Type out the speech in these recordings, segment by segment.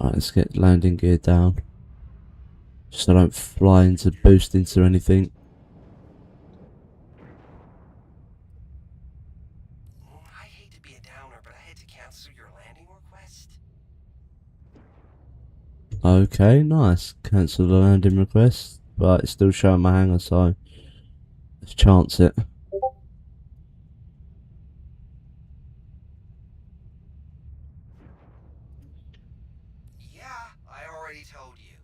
Alright, let's get landing gear down. Just so I don't fly into boost into anything. I hate to be a downer, but I had to cancel your landing request. Okay, nice. Cancel the landing request, but it's still showing my hangar, so let's chance it. Yeah, I already told you.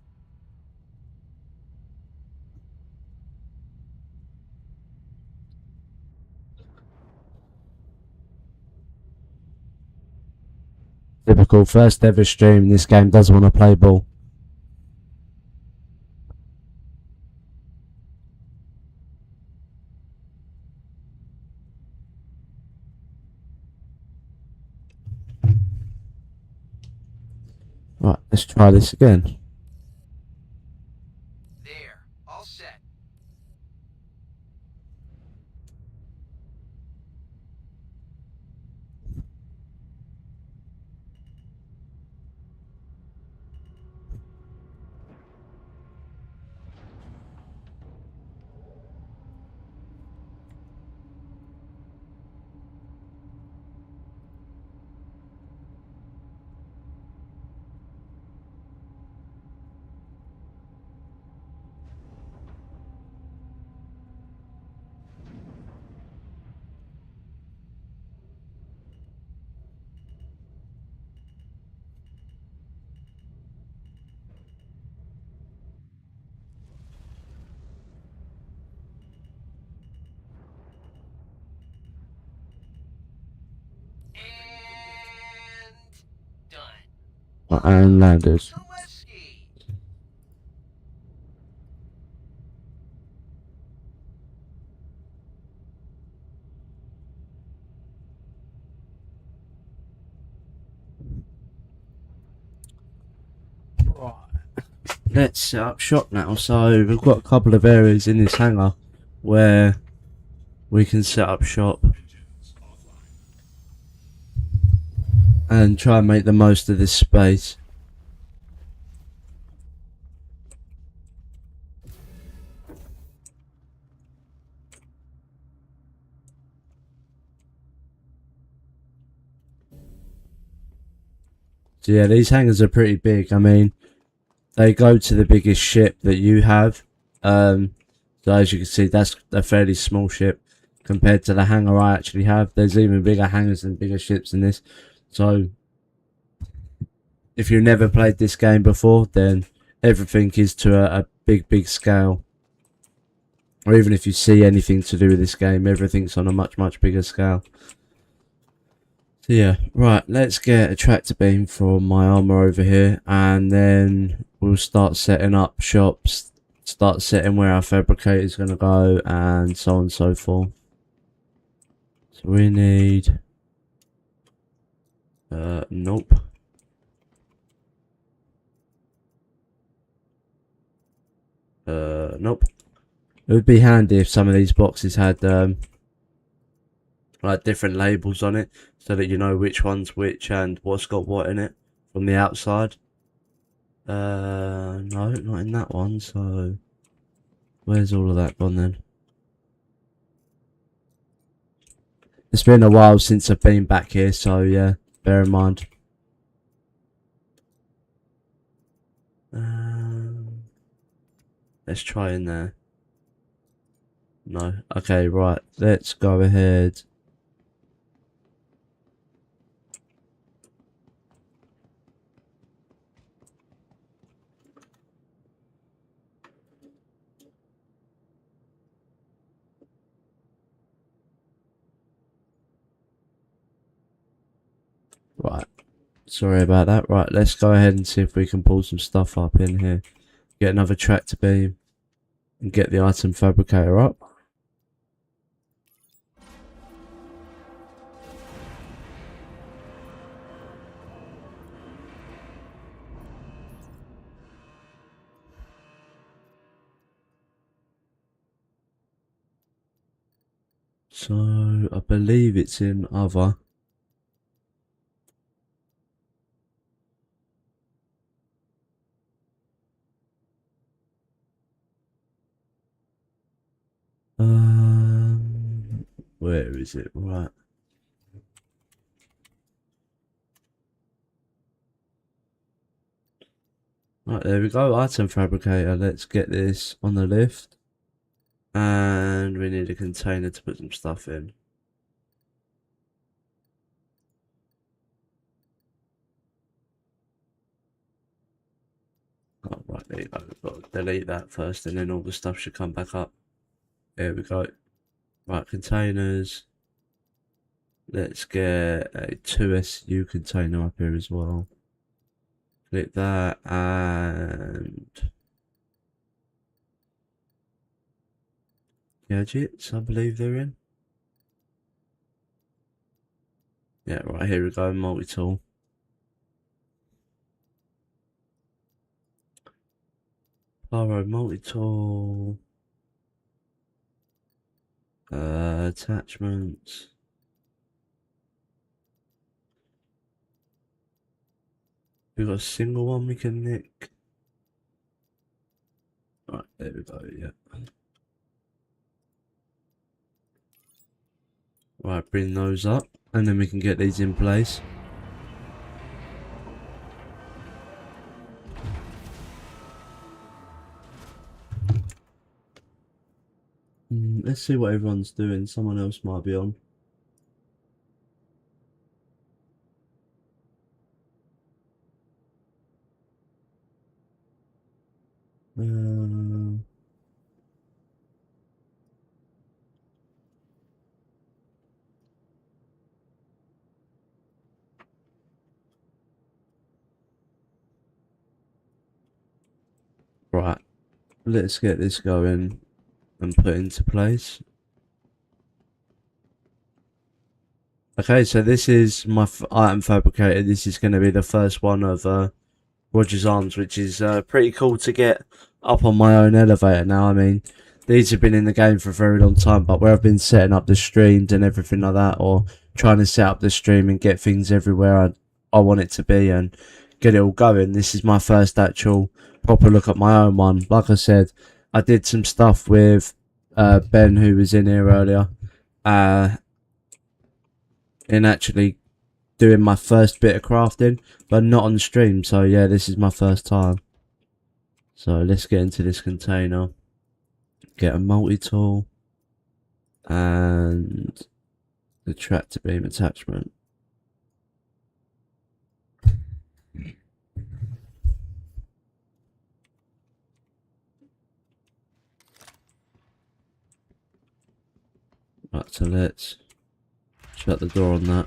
Typical first ever stream. This game does want to play ball. Right, let's try this again. There, all set. And done. And landed. So let's see. Right. Let's set up shop now. So we've got a couple of areas in this hangar where we can set up shop and try and make the most of this space. So yeah, these hangars are pretty big. I mean, they go to the biggest ship that you have. So as you can see, that's a fairly small ship compared to the hangar I actually have. There's even bigger hangars and bigger ships in this. So if you've never played this game before, then everything is to a big scale. Or even if you see anything to do with this game, everything's on a much bigger scale. So yeah, right, let's get a tractor beam from my armor over here, and then we'll start setting up shops, start setting where our fabricator is going to go, and so on and so forth. So we need... nope. Nope. It would be handy if some of these boxes had, like different labels on it, so that you know which one's which and what's got what in it from the outside. No, not in that one, so where's all of that gone then? It's been a while since I've been back here, so yeah, bear in mind. Let's try in there. No. Okay, right, let's go ahead. Right, sorry about that. Right, let's go ahead and see if we can pull some stuff up in here. Get another tractor beam and get the item fabricator up. So I believe it's in other. Where is it? Right. Right, there we go. Item fabricator. Let's get this on the lift. And we need a container to put some stuff in. Oh, right, there you go. We've got to delete that first and then all the stuff should come back up. There we go. Right, containers. Let's get a 2SU container up here as well. Click that and gadgets, I believe they're in. Yeah, right, here we go, multi-tool. Pyro multi-tool. Attachments. We've got a single one we can nick. Right, there we go, yeah. Right, bring those up and then we can get these in place. Let's see what everyone's doing. Someone else might be on. Right, let's get this going and put into place. Okay, so this is my item fabricator. This is going to be the first one of Rogers Arms, which is pretty cool to get up on my own elevator now. I mean, these have been in the game for a very long time, but where I've been setting up the streams and everything like that, or trying to set up the stream and get things everywhere I want it to be and get it all going, this is my first actual proper look at my own one. Like I said, I did some stuff with Ben, who was in here earlier, in actually doing my first bit of crafting, but not on stream. So yeah, this is my first time. So let's get into this container, get a multi-tool and the tractor beam attachment. Right, so let's shut the door on that.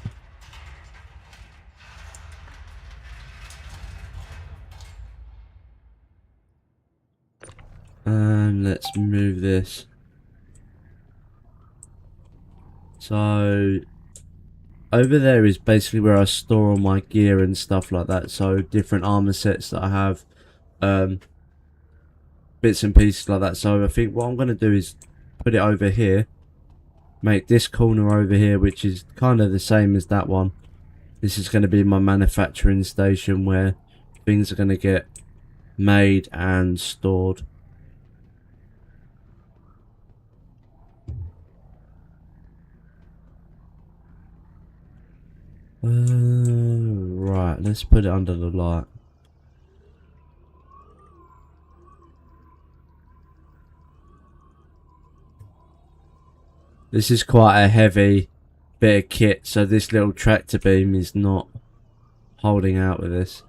And let's move this. So over there is basically where I store all my gear and stuff like that. So different armor sets that I have, bits and pieces like that. So I think what I'm going to do is put it over here, make this corner over here, which is kind of the same as that one. This is going to be my manufacturing station where things are going to get made and stored. Right, let's put it under the light. This is quite a heavy bit of kit, so this little tractor beam is not holding out with this.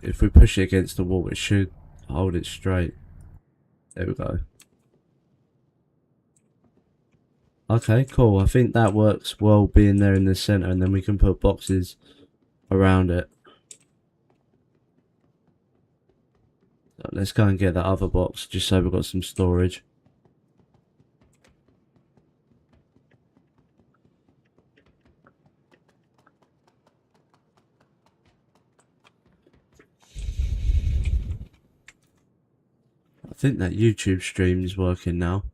If we push it against the wall, it should hold it straight. There we go. Okay, cool. I think that works well, being there in the center, and then we can put boxes around it. So let's go and get that other box, just so we've got some storage. I think that YouTube stream is working now.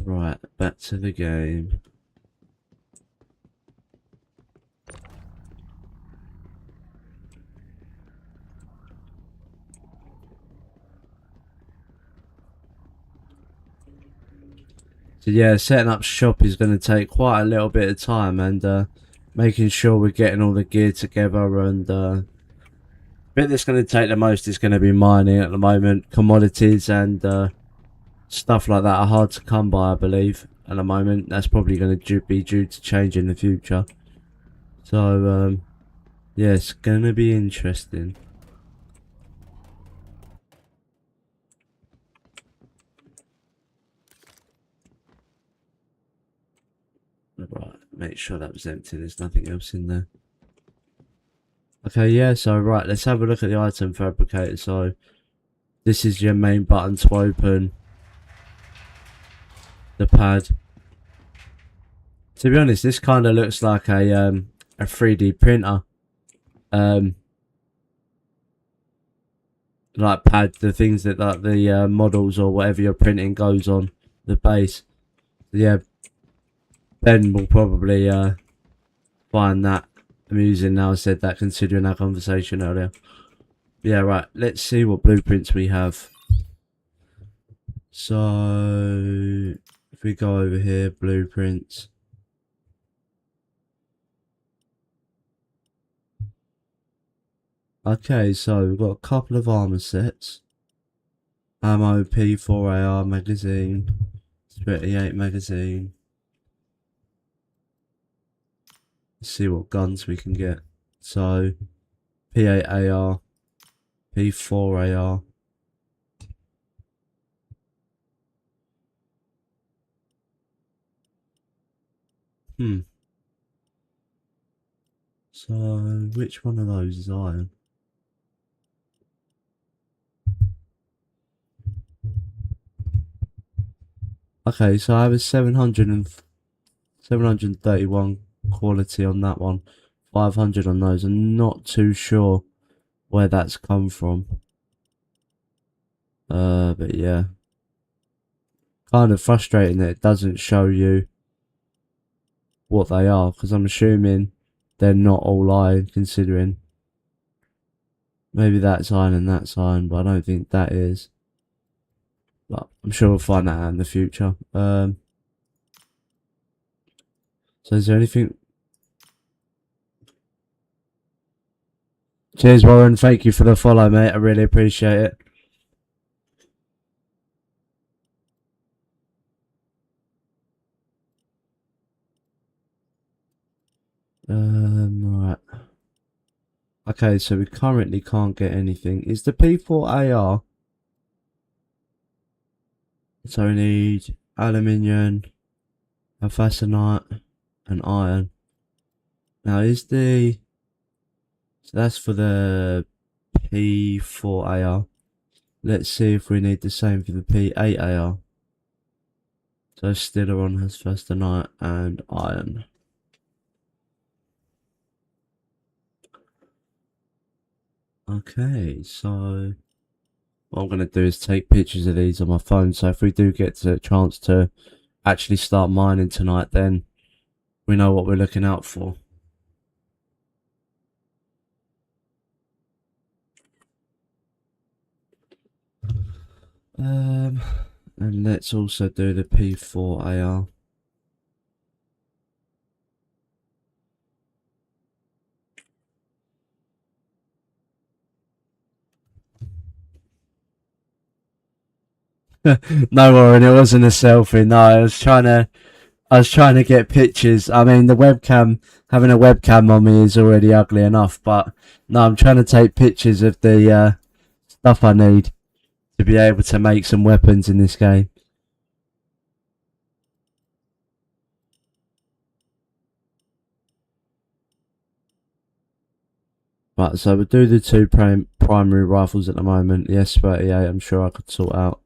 Right, back to the game. So yeah, setting up shop is going to take quite a little bit of time, and making sure we're getting all the gear together, and bit that's going to take the most is going to be mining at the moment. Commodities and stuff like that are hard to come by, I believe, at the moment. That's probably going to be due to change in the future. So yeah, it's going to be interesting. Right, make sure that was empty. There's nothing else in there. Okay, yeah, so right, let's have a look at the item fabricator. So this is your main button to open the pad. To be honest, this kind of looks like a 3D printer. Like pad, the things that like the models or whatever you're printing goes on the base. Yeah, Ben will probably find that amusing now I said that, considering our conversation earlier. Yeah, right, let's see what blueprints we have. So if we go over here, blueprints. Okay, so we've got a couple of armor sets. Ammo, P4AR magazine, 38 magazine. Let's see what guns we can get. So P8AR, P4AR. So which one of those is iron? Okay, so I have a 731 quality on that one, 500 on those. I'm not too sure where that's come from. But yeah, kind of frustrating that it doesn't show you what they are, because I'm assuming they're not all iron, considering maybe that's iron and that's iron, but I don't think that is. But I'm sure we'll find that out in the future. So is there anything? Cheers, Warren. Thank you for the follow, mate. I really appreciate it. Right. Okay, so we currently can't get anything. Is the P4AR? So we need aluminium, alphacinite, and iron. Now is the... So that's for the P4AR. Let's see if we need the same for the P8AR. So Stileron has fastenite and iron. Okay, so what I'm going to do is take pictures of these on my phone, so if we do get a chance to actually start mining tonight, then we know what we're looking out for. And let's also do the P4AR. No, Warren, it wasn't a selfie. No, I was trying to get pictures. I mean, the webcam, having a webcam on me is already ugly enough, but no, I'm trying to take pictures of the stuff I need to be able to make some weapons in this game. Right, so we'll do the two primary rifles at the moment. The S38, I'm sure I could sort out.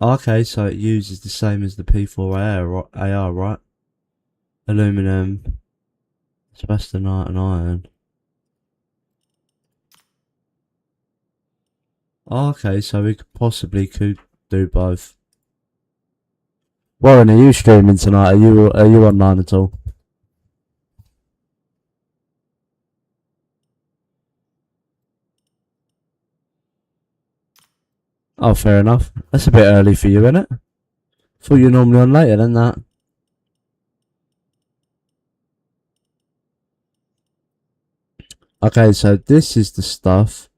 Okay, so it uses the same as the P4AR, right? Aluminum, spastonite and iron. Okay, so we could do both. Warren, are you streaming tonight? Are you online at all? Oh, fair enough. That's a bit early for you, isn't it? Thought you're normally on later than that. Okay, so this is the stuff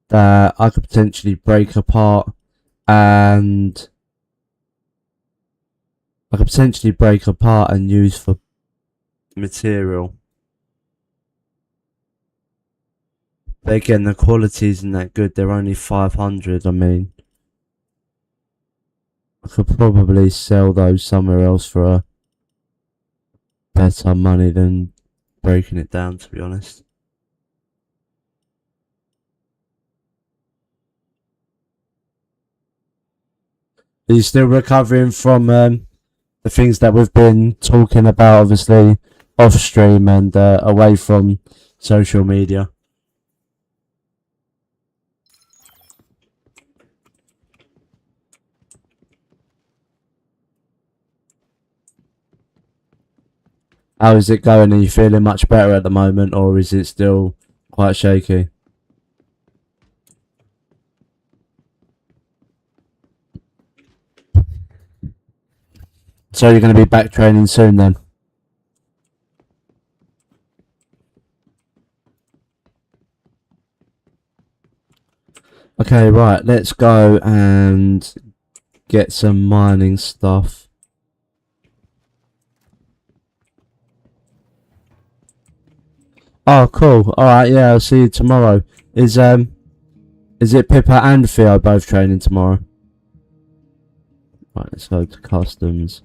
that I could potentially break apart and use for material. But again, the quality isn't that good. They're only 500. I mean, I could probably sell those somewhere else for a better money than breaking it down, to be honest. Are you still recovering from the things that we've been talking about, obviously, off stream and away from social media? How is it going? Are you feeling much better at the moment, or is it still quite shaky? So you're going to be back training soon then? Okay, right, let's go and get some mining stuff. Oh, cool. Alright, yeah, I'll see you tomorrow. Is it Pippa and Theo both training tomorrow? Right, let's go to customs.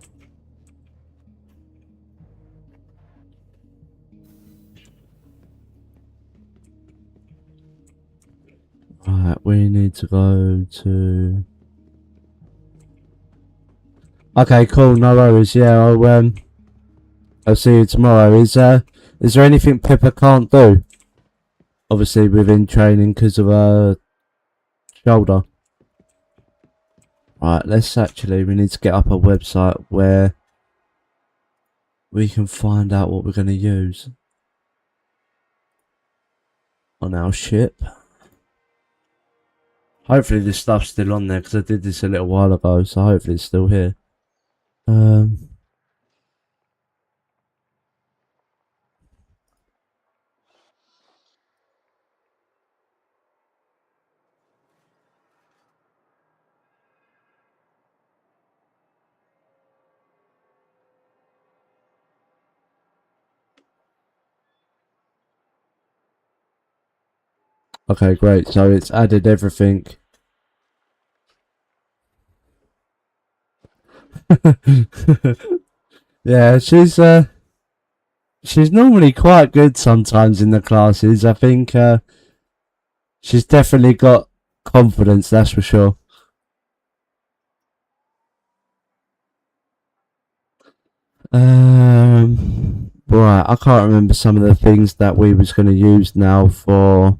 Right, we need to go to... Okay, cool, no worries. Yeah, I'll see you tomorrow. Is there anything Pippa can't do? Obviously within training because of her shoulder. Right, we need to get up a website where we can find out what we're going to use on our ship. Hopefully this stuff's still on there because I did this a little while ago, so hopefully it's still here. Okay, great. So it's added everything. Yeah, she's normally quite good sometimes in the classes. I think she's definitely got confidence, that's for sure. Right, I can't remember some of the things that we was going to use now for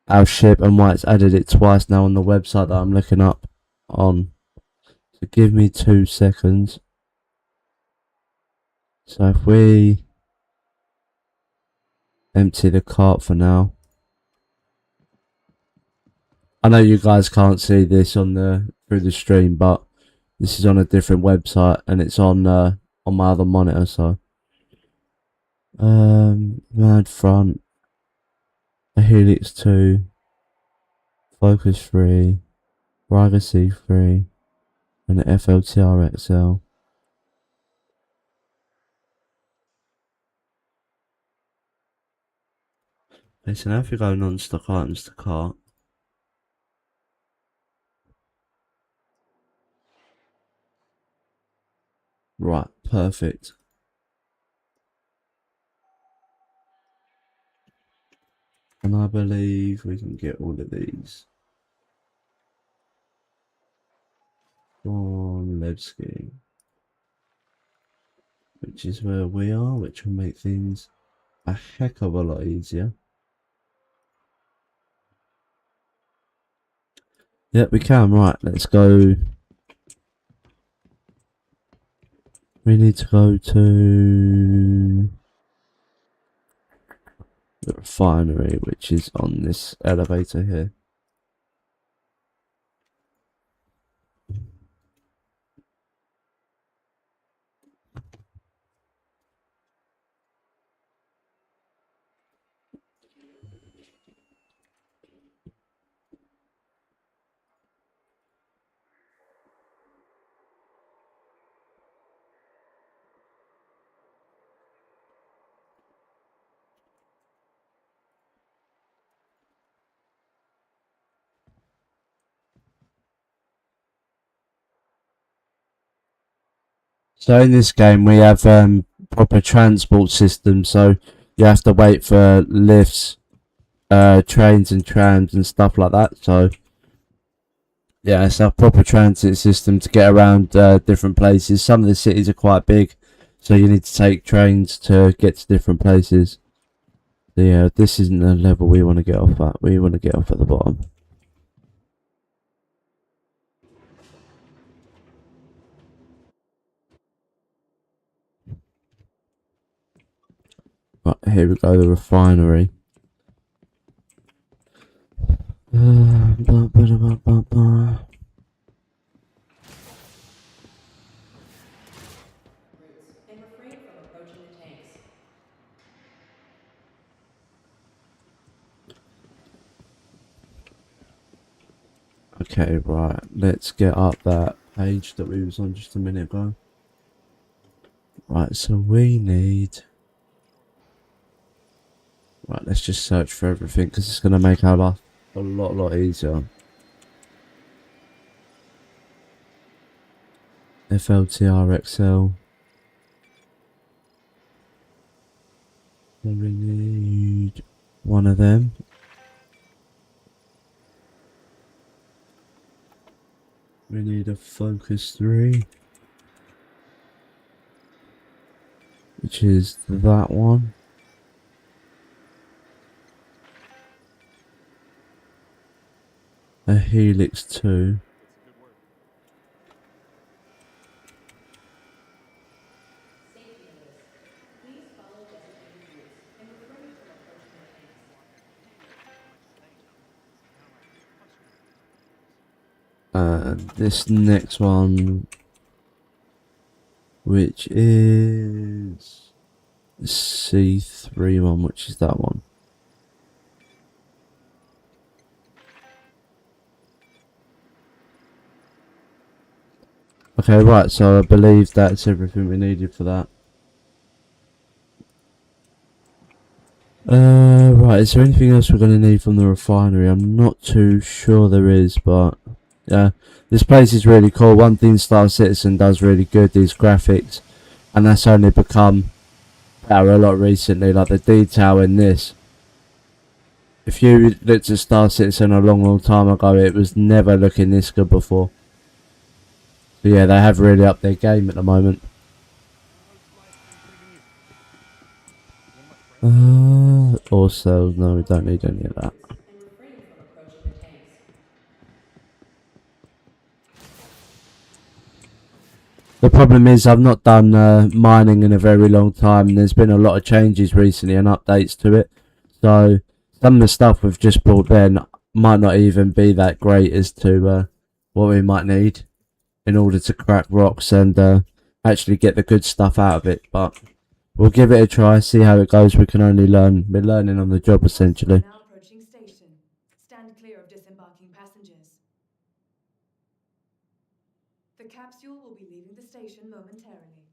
our ship and why it's added it twice now on the website that I'm looking up on. So give me 2 seconds. So if we empty the cart for now. I know you guys can't see this through the stream, but this is on a different website and it's on my other monitor. So mad front, a helix 2, focus 3, Riga C3, and an FLTR XL. Okay, so now if you go non-stock items to cart. Right, perfect. And I believe we can get all of these. on Levski, which is where we are, which will make things a heck of a lot easier. Yep, we can. Right, let's go. We need to go to the refinery, which is on this elevator here. So in this game we have proper transport systems, so you have to wait for lifts, trains and trams and stuff like that. So yeah, it's a proper transit system to get around different places. Some of the cities are quite big, so you need to take trains to get to different places. So yeah, this isn't the level we want to get off at. We want to get off at the bottom. Right, here we go, the refinery. And refrain from approaching the tanks. Okay, right, let's get up that page that we was on just a minute ago. Right, so we need... Right, let's just search for everything, because it's going to make our life a lot easier. FLTRXL. We need one of them. We need a Focus 3. Which is that one. A Helix 2. Safety notice. Please follow designated routes and refrain from approaching the tanks. And this next one, which is the C3 one, which is that one. Okay, right, so I believe that's everything we needed for that. Right, is there anything else we're going to need from the refinery? I'm not too sure there is, but yeah, this place is really cool. One thing Starcitizen does really good is graphics, and that's only become better a lot recently, like the detail in this. If you looked at Starcitizen a long time ago, it was never looking this good before. So yeah, they have really upped their game at the moment. Also, no, we don't need any of that. And refrain from approaching the tanks. The problem is I've not done mining in a very long time, and there's been a lot of changes recently and updates to it. So some of the stuff we've just brought in might not even be that great as to what we might need in order to crack rocks and actually get the good stuff out of it. But we'll give it a try, see how it goes. We can only learn. We're learning on the job essentially. Now approaching station. Stand clear of disembarking passengers. The capsule will be leaving the station momentarily.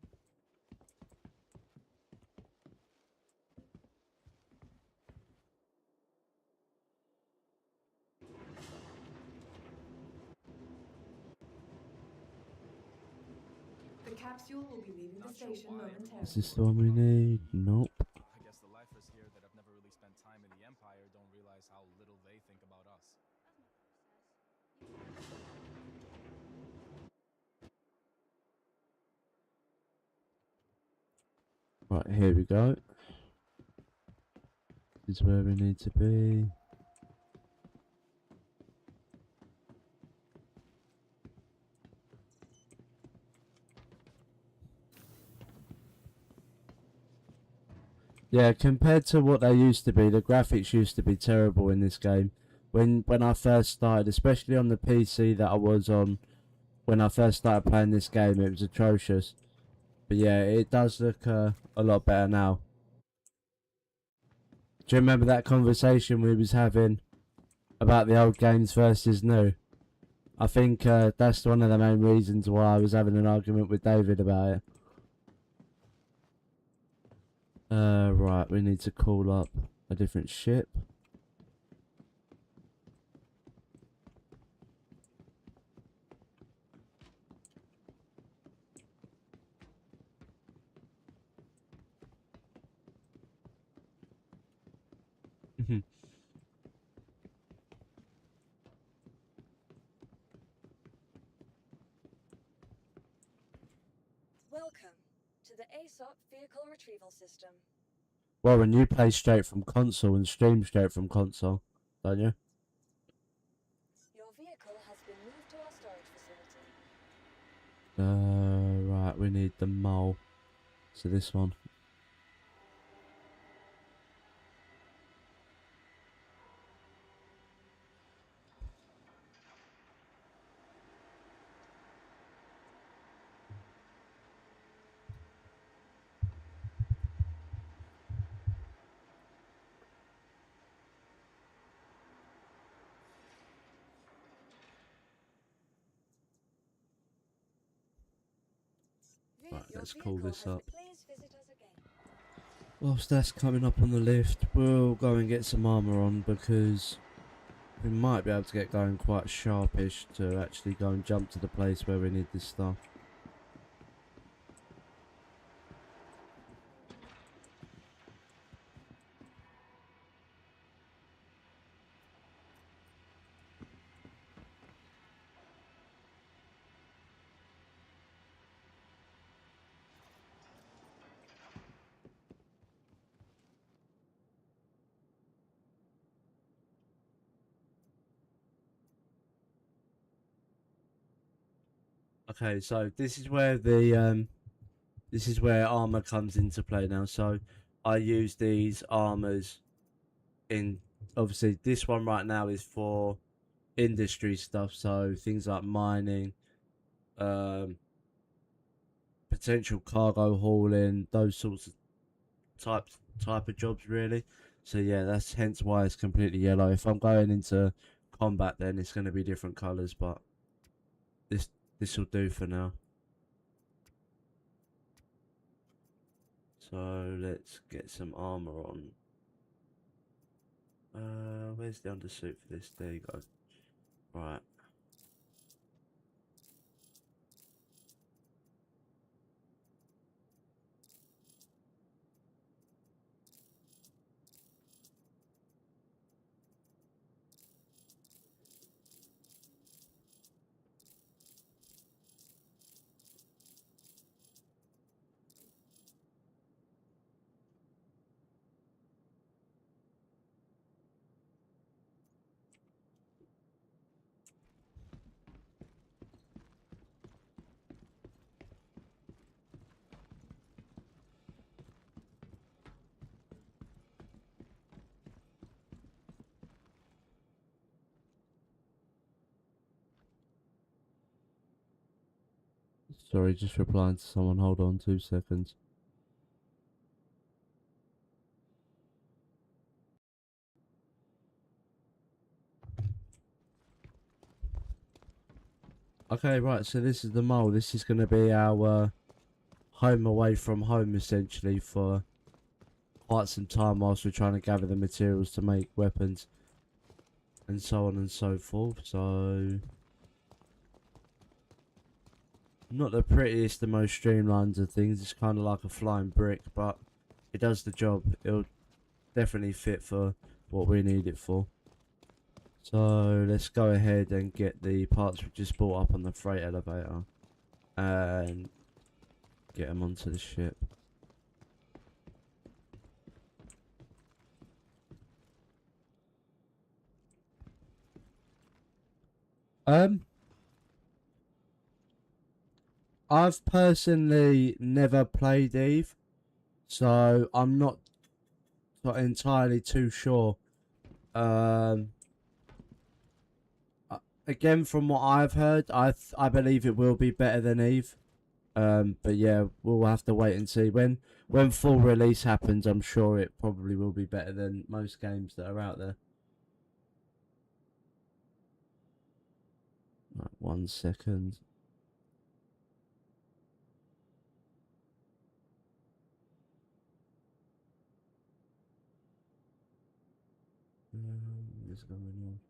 The capsule will be leaving the station momentarily. Is this the one we need? Nope. I guess the lifers here that have never really spent time in the Empire don't realize how little they think about us. Right, here we go. This is where we need to be. Yeah, compared to what they used to be, the graphics used to be terrible in this game. When I first started, especially on the PC that I was on, when I first started playing this game, it was atrocious. But yeah, it does look a lot better now. Do you remember that conversation we was having about the old games versus new? I think that's one of the main reasons why I was having an argument with David about it. Right, we need to call up a different ship. Welcome to the ASOP Vehicle Retrieval System. Well, and you play straight from console and stream straight from console, don't you? Your vehicle has been moved to our storage facility. Right, we need the mole. So this one. Right, let's call this up. Please visit us again. Whilst that's coming up on the lift, we'll go and get some armour on because we might be able to get going quite sharpish to actually go and jump to the place where we need this stuff. Okay, so this is where armor comes into play now. So I use these armors in, obviously this one right now is for industry stuff, so things like mining, potential cargo hauling, those sorts of type of jobs really. So yeah, that's hence why it's completely yellow. If I'm going into combat, then it's going to be different colors, but this will do for now. So let's get some armor on. Where's the undersuit for this? There you go. Right. Sorry, just replying to someone. Hold on 2 seconds. Okay, right, so this is the mole. This is going to be our home away from home, essentially, for quite some time whilst we're trying to gather the materials to make weapons and so on and so forth. So not the prettiest, the most streamlined of things. It's kind of like a flying brick, but it does the job. It'll definitely fit for what we need it for. So let's go ahead and get the parts we just brought up on the freight elevator and get them onto the ship. Um, I've personally never played Eve, so I'm not entirely too sure. Um, again, from what I've heard, I believe it will be better than Eve. But yeah, we'll have to wait and see. When full release happens, I'm sure it probably will be better than most games that are out there. Right, 1 second. What is going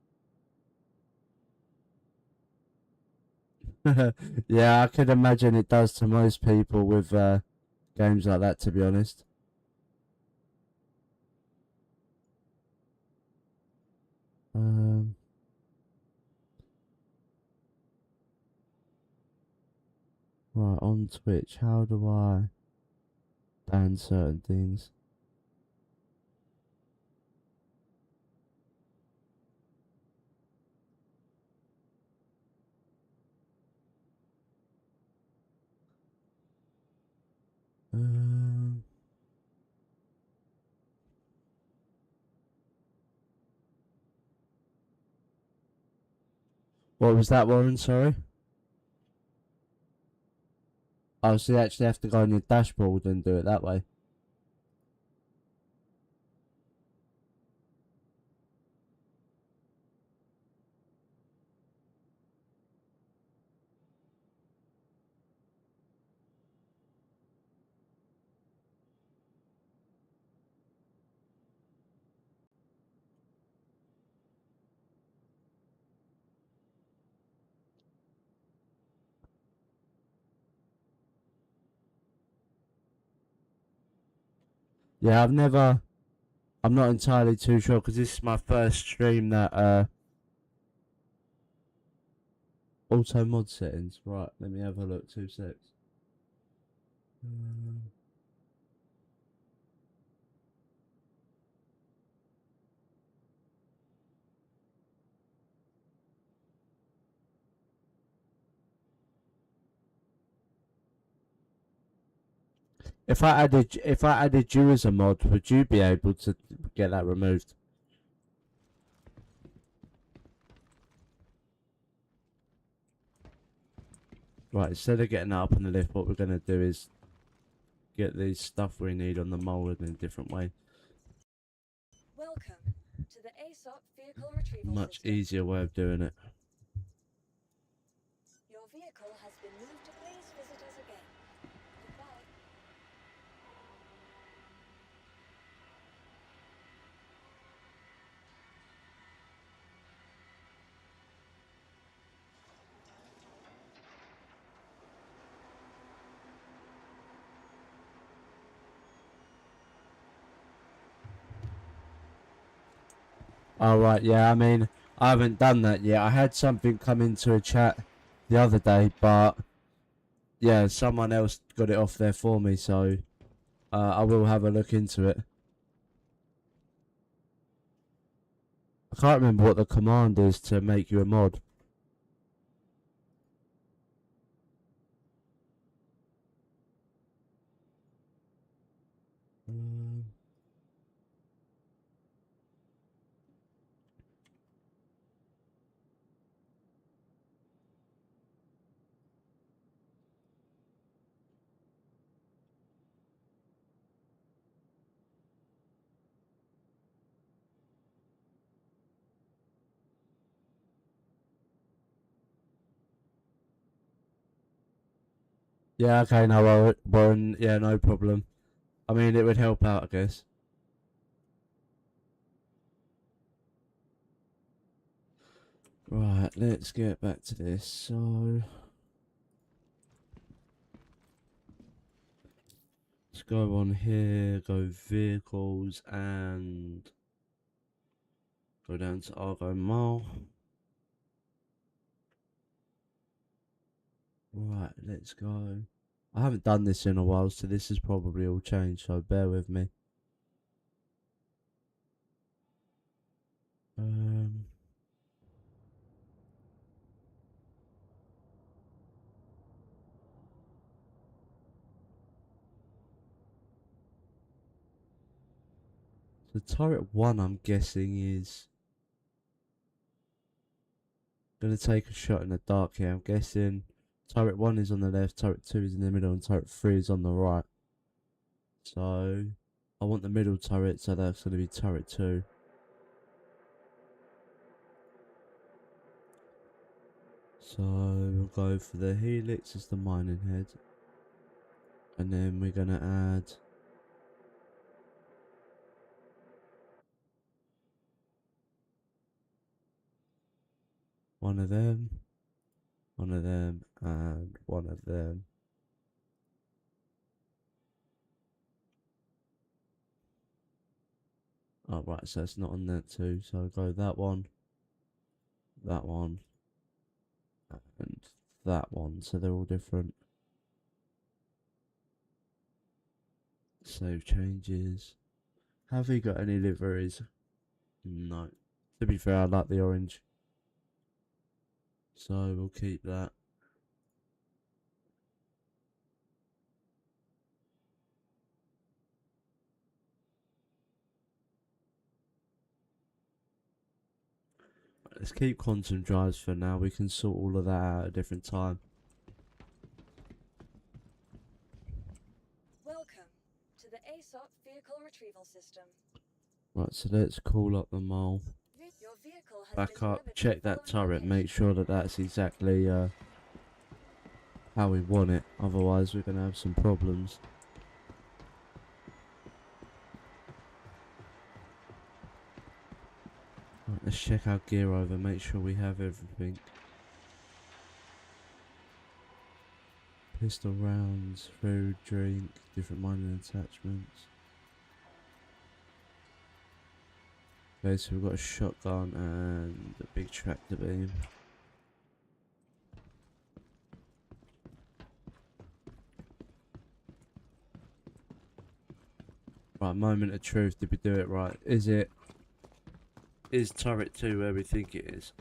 on? Yeah, I could imagine it does to most people with games like that, to be honest. Um, right, on Twitch, how do I ban certain things? Um, what was that, Warren? Sorry. Oh, so you actually have to go on your dashboard and do it that way. Yeah, I'm not entirely too sure because this is my first stream that auto mod settings. Right, let me have a look. 2 secs. If I added you as a mod, would you be able to get that removed? Right, instead of getting that up on the lift, what we're gonna do is get the stuff we need on the mold in a different way. Welcome to the ASOP vehicle retrieval Much system. easier way of doing it. Your vehicle has been moved. Please visit us again. Goodbye. Alright, yeah, I mean, I haven't done that yet. I had something come into a chat the other day, but yeah, someone else got it off there for me, so I will have a look into it. I can't remember what the command is to make you a mod. Yeah, okay, no, Warren, yeah, no problem. I mean, it would help out, I guess. Right, let's get back to this. So, let's go on here, go vehicles, and go down to Argo Mall. Right, let's go. I haven't done this in a while, so this has probably all changed, so bear with me. Um, So turret 1, I'm guessing, is going to take a shot in the dark here. I'm guessing turret 1 is on the left, turret 2 is in the middle, and turret 3 is on the right. So I want the middle turret, so that's going to be turret 2. So we'll go for the helix as the mining head. And then we're going to add one of them, and one of them. Oh, right, so it's not on that too. So I'll go that one, and that one. So they're all different. Save changes. Have we got any liveries? No. To be fair, I like the orange. So we'll keep that. Let's keep quantum drives for now. We can sort all of that out at a different time. Welcome to the ASOP vehicle retrieval system. Right, so let's call up the mole. Your vehicle has Back been up, delivered to check the that following turret, make location. sure that that's exactly how we want it. Otherwise, we're going to have some problems. Right, let's check our gear over, make sure we have everything. Pistol rounds, food, drink, different mining attachments. Okay, so we've got a shotgun and a big tractor beam. Right, moment of truth, did we do it right? Is turret 2 where we think it is?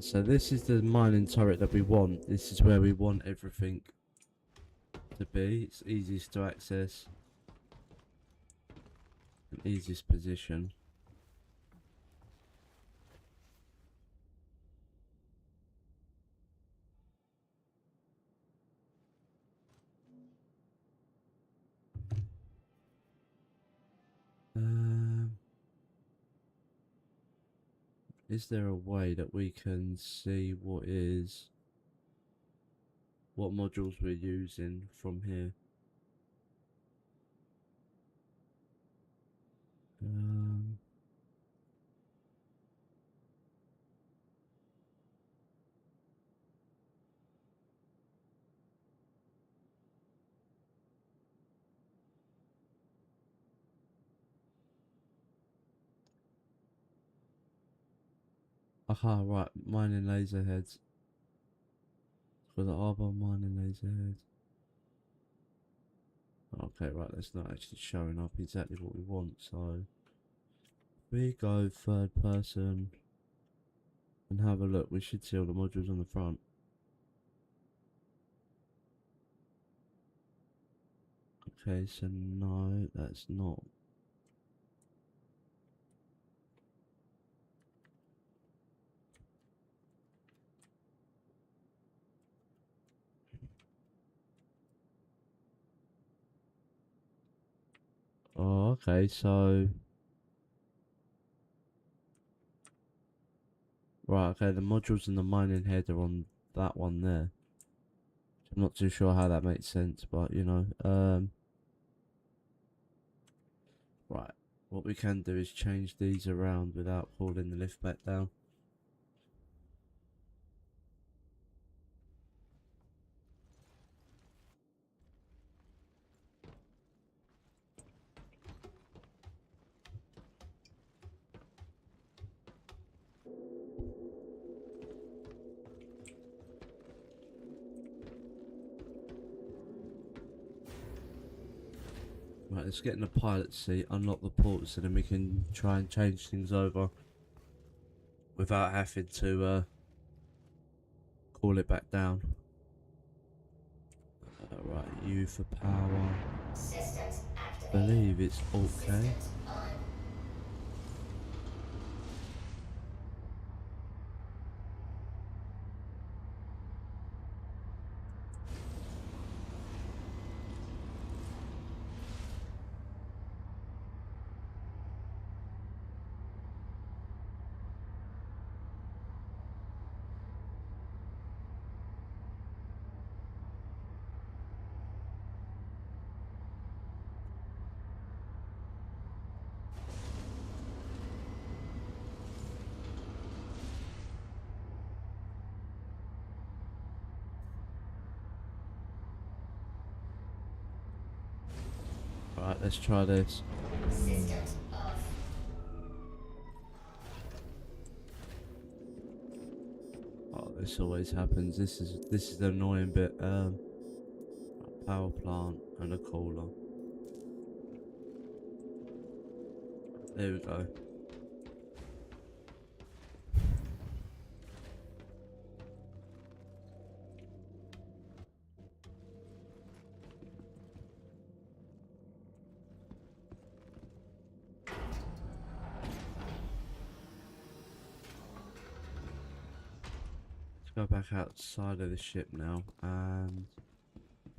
So this is the mining turret that we want. This is where we want everything to be. It's easiest to access and easiest position. Is there a way that we can see what modules we're using from here? Aha, right, mining laser heads. For the arbor mining laser heads. Okay, right, that's not actually showing up exactly what we want, so we go third person and have a look. We should see all the modules on the front. Okay, so no, that's not. Oh, okay, so right, okay, the modules and the mining head are on that one there. I'm not too sure how that makes sense, but you know, Right, what we can do is change these around without pulling the lift back down. Right, let's get in the pilot seat, unlock the ports, and then we can try and change things over without having to call it back down. Right, U for power. Systems activated. Believe it's Alt K. Systems on. Right, let's try this. Systems off. Oh, this always happens. This is the annoying bit. Power plant and a cooler. There we go. Let's go back outside of the ship now and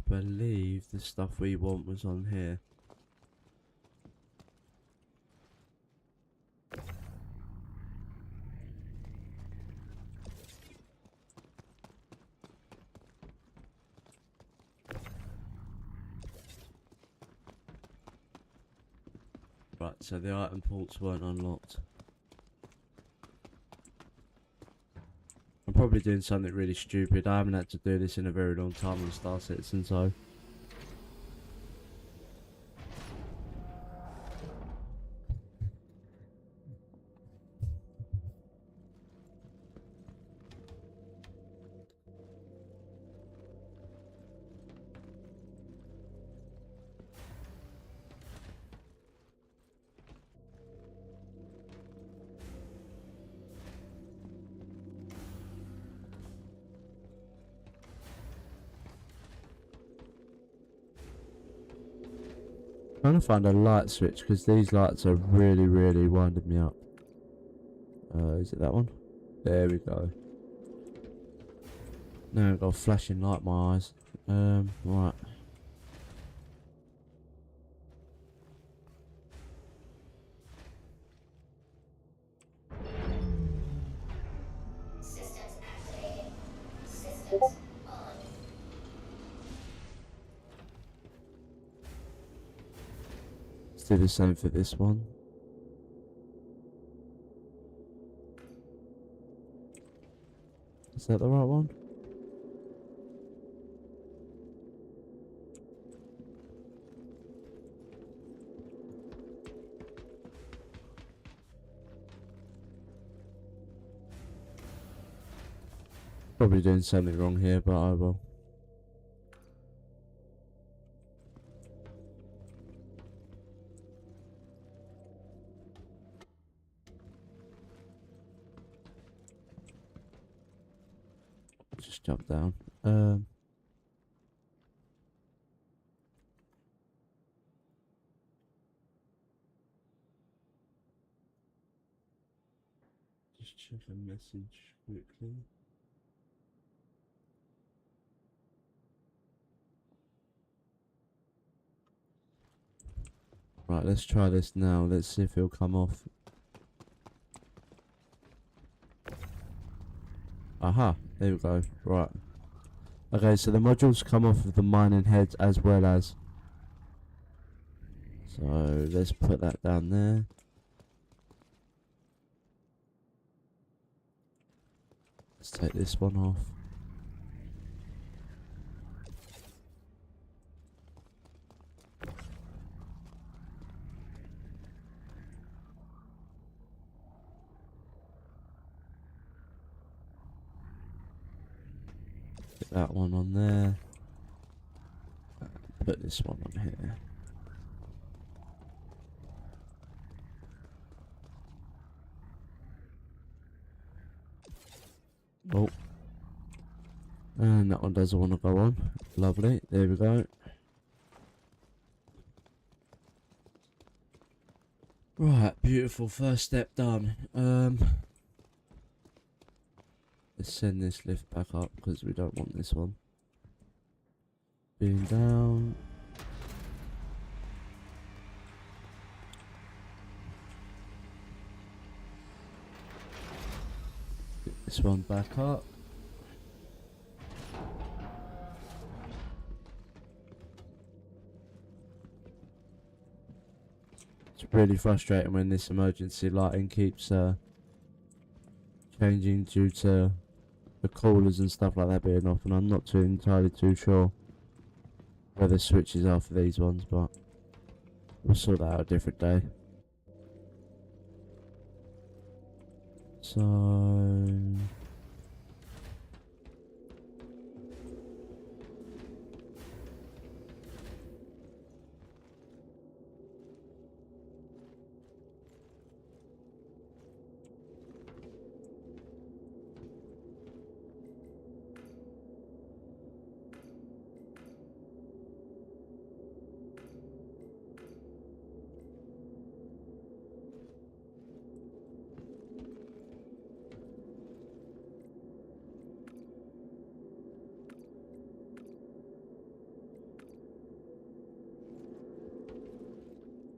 believe the stuff we want was on here. Right, so the item ports weren't unlocked. I'm probably doing something really stupid. I haven't had to do this in a very long time on Starcitizen, so... Trying to find a light switch because these lights are really winding me up. Is it that one? There we go. Now I've got a flashing light in my eyes. Right. Systems activated. Systems on. Let's do the same for this one. Is that the right one? Probably doing something wrong here, but I will. Just jump down. Just check a message quickly. Right, let's try this now. Let's see if it'll come off. Aha, there we go. Right. Okay, so the modules come off of the mining heads as well as. So let's put that down there. Let's take this one off. Put that one on there. Put this one on here. Oh. And that one doesn't want to go on. Lovely. There we go. Right, beautiful. First step done. Let's send this lift back up because we don't want this one being down. Get this one back up. It's really frustrating when this emergency lighting keeps changing due to the coolers and stuff like that being off, and I'm not entirely too sure where the switches are for these ones, but we'll sort that out a different day. So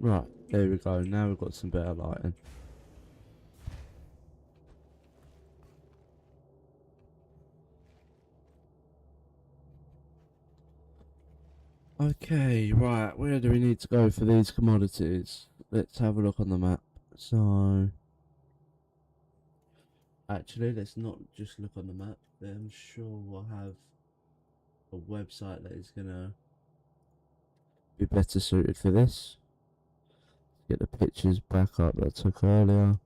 right, there we go. Now we've got some better lighting. Okay, right, where do we need to go for these commodities? Let's have a look on the map. So, actually, let's not just look on the map. I'm sure we'll have a website that is gonna be better suited for this. Get the pictures back up that I took earlier.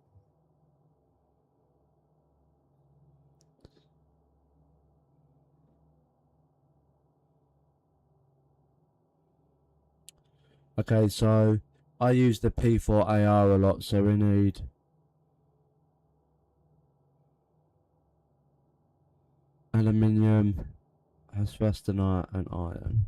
Okay, so I use the P4AR a lot, so we need aluminium, asphastenite and iron.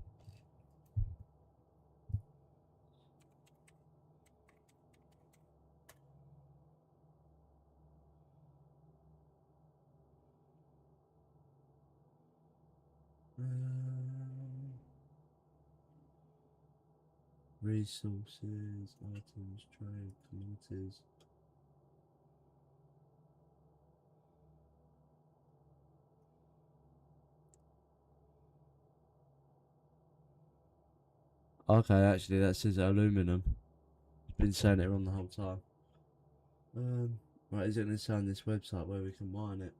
Resources, items, trade, commodities. Okay, actually that says aluminum. It's been saying it wrong the whole time. Right, is it going to say on this website where we can mine it?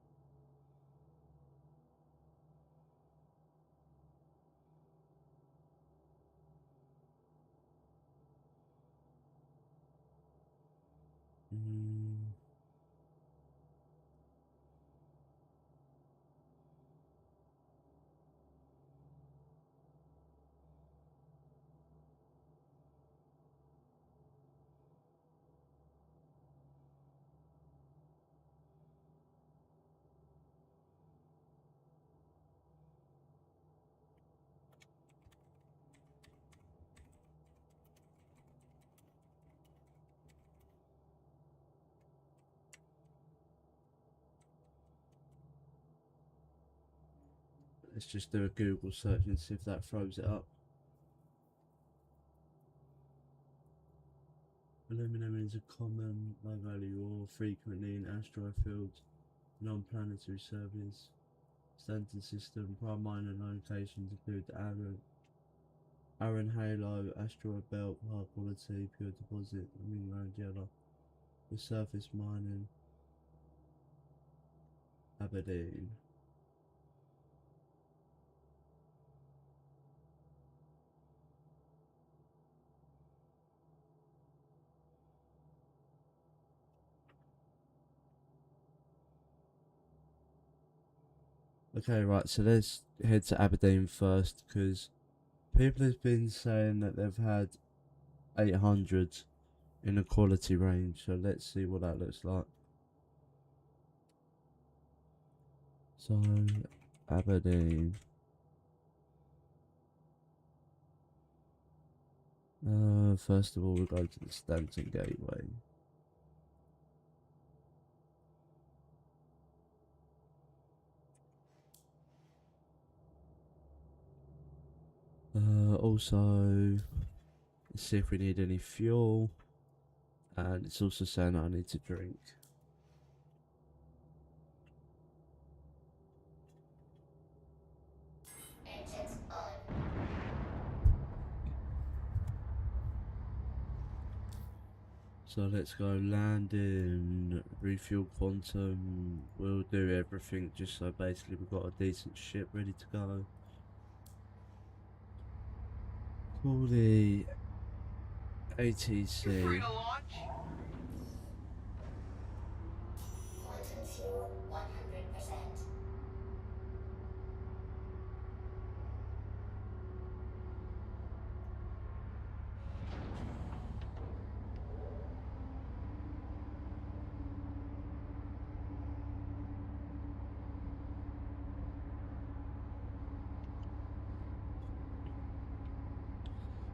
Let's just do a Google search and see if that throws it up. Aluminum is a common, low value ore, frequently in asteroid fields, non-planetary surveys, standard system, prime mining locations include the Arab Iron Halo, Asteroid Belt, high quality, pure deposit, round yellow. The surface mining. Aberdeen. Okay, right, so let's head to Aberdeen first, because people have been saying that they've had 800s in the quality range, so let's see what that looks like. So, Aberdeen. First of all, we'll go to the Stanton Gateway. Also, let's see if we need any fuel. And it's also saying I need to drink. Engines on. So let's go landing, refuel quantum. We'll do everything just so basically we've got a decent ship ready to go. Call the ATC. You're free to launch. Quantum fuel 100%.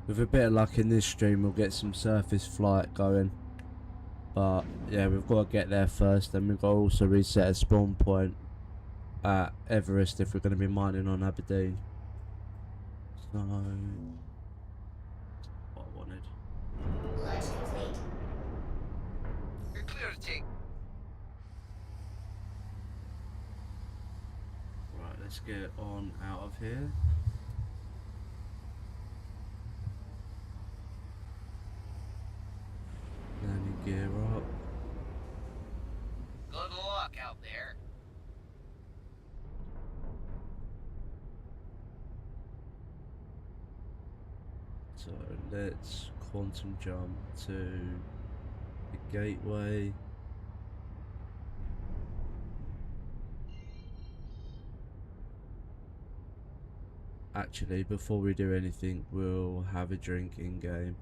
With a bit of luck in this stream, we'll get some surface flight going. But yeah, we've got to get there first, and we've got to also reset a spawn point at Everest if we're going to be mining on Aberdeen. So, what I wanted. Launch complete. You're clear to take. Right, let's get on out of here. Landing gear up. Good luck out there. So let's quantum jump to the gateway. Actually, before we do anything, we'll have a drink in game.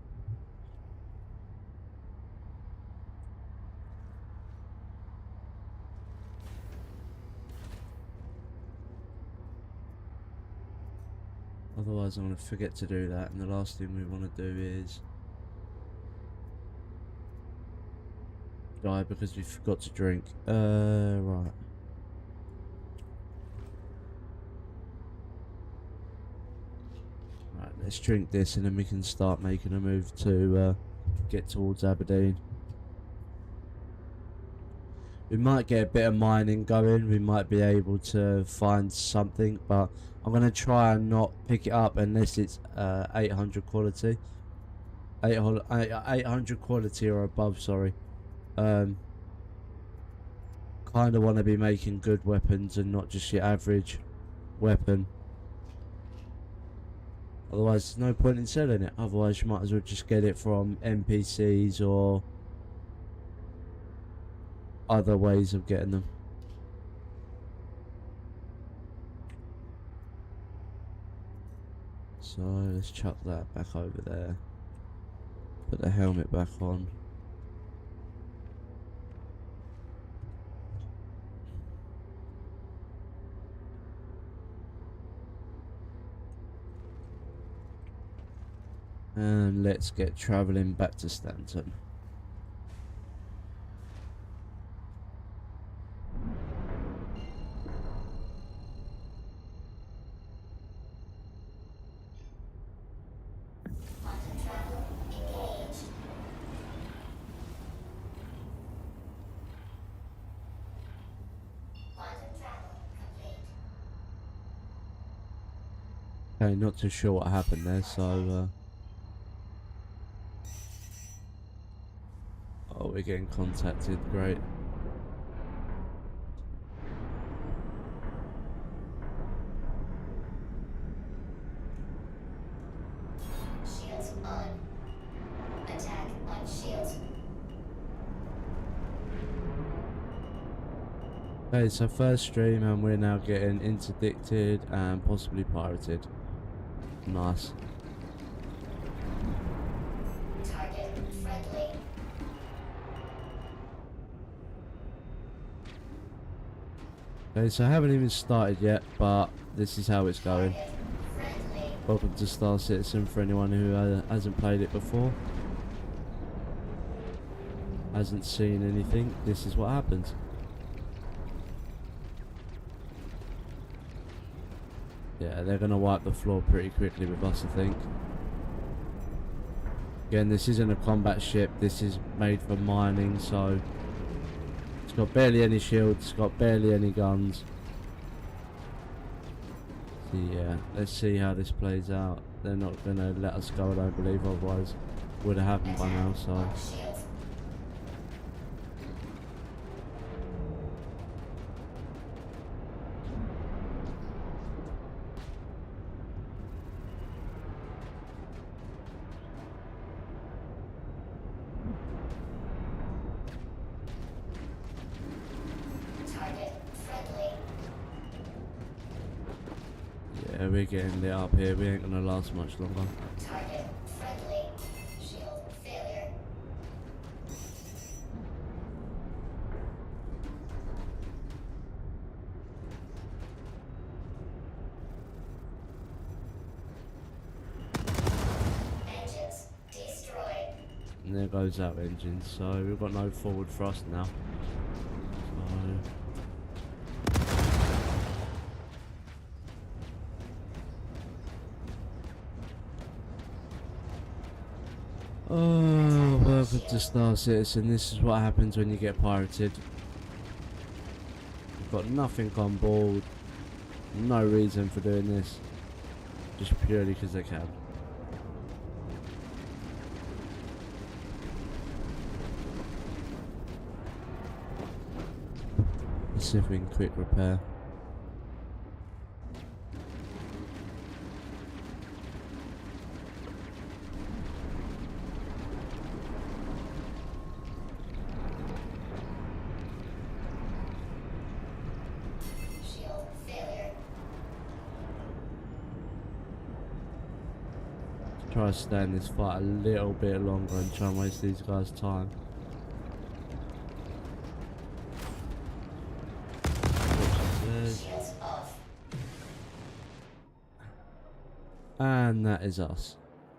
Otherwise I'm going to forget to do that, and the last thing we want to do is die because we forgot to drink. Right. Right, let's drink this and then we can start making a move to get towards Aberdeen. We might get a bit of mining going, we might be able to find something, but I'm going to try and not pick it up unless it's 800 quality. 800 quality or above, sorry. Kind of want to be making good weapons and not just your average weapon. Otherwise there's no point in selling it, otherwise you might as well just get it from NPCs or other ways of getting them. So let's chuck that back over there. Put the helmet back on. And let's get travelling back to Stanton. Quantum travel engaged. Quantum travel complete. Okay, not too sure what happened there, so oh, we're getting contacted, great. Shields on. Attack on shields. Okay, so first stream and we're now getting interdicted and possibly pirated. Nice. Target friendly. Okay, so I haven't even started yet, but this is how it's going. Target friendly. Welcome to Star Citizen for anyone who hasn't played it before. Hasn't seen anything, this is what happens. Yeah, they're going to wipe the floor pretty quickly with us, I think. Again, this isn't a combat ship, this is made for mining, so it's got barely any shields, it's got barely any guns. So yeah, let's see how this plays out. They're not going to let us go, I don't believe, otherwise it would have happened by now, so... On shields. Target friendly. Yeah, we're getting lit up here, we ain't going to last much longer. Target friendly. Shield failure. Engines destroyed. And there goes our engine, so we've got no forward thrust now. So... Oh, welcome to Star Citizen. This is what happens when you get pirated. You've got nothing on board. No reason for doing this. Just purely because they can. Let's see if we can quick repair. Shield failure. Try to stay in this fight a little bit longer and try and waste these guys' time. Shields off. And that is us.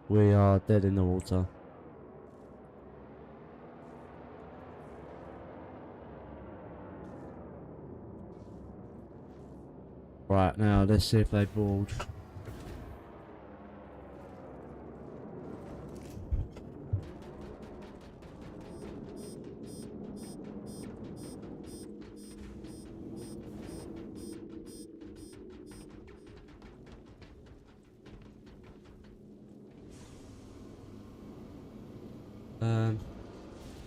We are dead in the water. Right, now let's see if they board.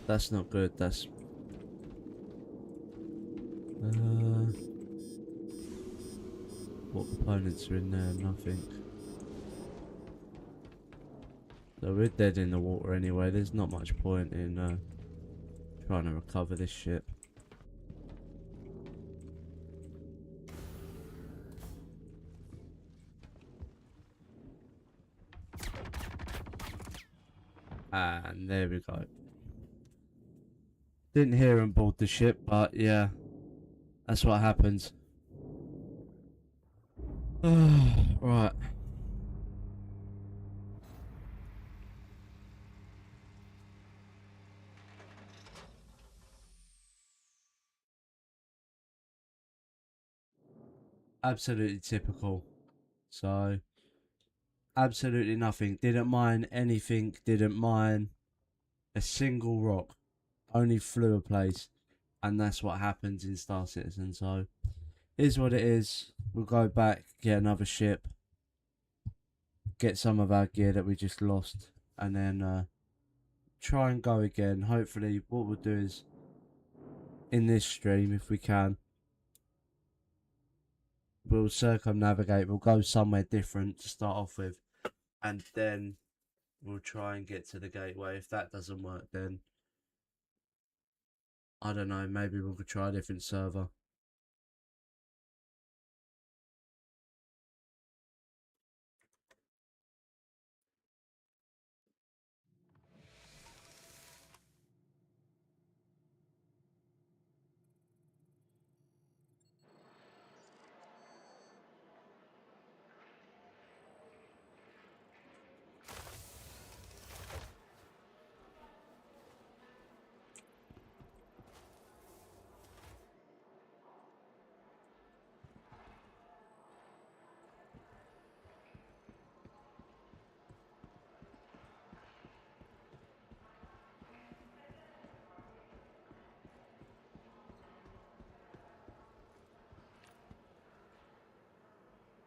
That's not good. That's what components are in there? Nothing. So we're dead in the water anyway. There's not much point in trying to recover this ship. And there we go. Didn't hear him board the ship, but yeah, that's what happens. Right. Absolutely typical. So, absolutely nothing. Didn't mine anything. Didn't mine a single rock. Only flew a place. And that's what happens in Star Citizen. So, here's what it is. We'll go back, get another ship. get some of our gear that we just lost, and then try and go again. Hopefully, what we'll do is in this stream, if we can, we'll circumnavigate. We'll go somewhere different to start off with, and then we'll try and get to the gateway. If that doesn't work, then I don't know, maybe we could try a different server.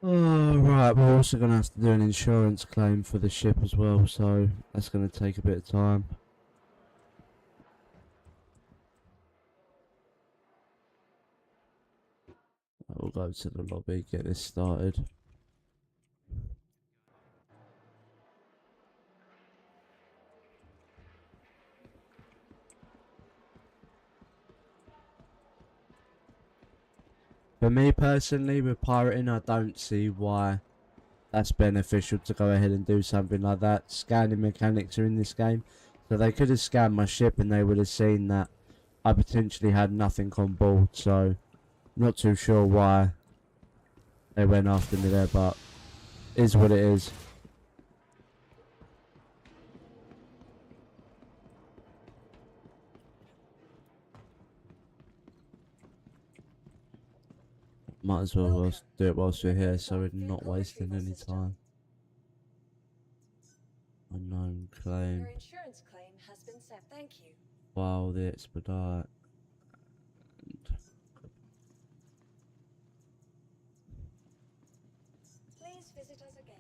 Oh, right, we're also going to have to do an insurance claim for the ship as well, so that's going to take a bit of time. We'll go to the lobby, get this started. For me personally, with pirating, I don't see why that's beneficial to go ahead and do something like that. Scanning mechanics are in this game, so they could have scanned my ship and they would have seen that I potentially had nothing on board, so not too sure why they went after me there, but it is what it is. Might as well do it whilst we're here, so we're not wasting any time. Unknown claim. Your insurance claim has been set. Thank you. File the expedite. Please visit us again.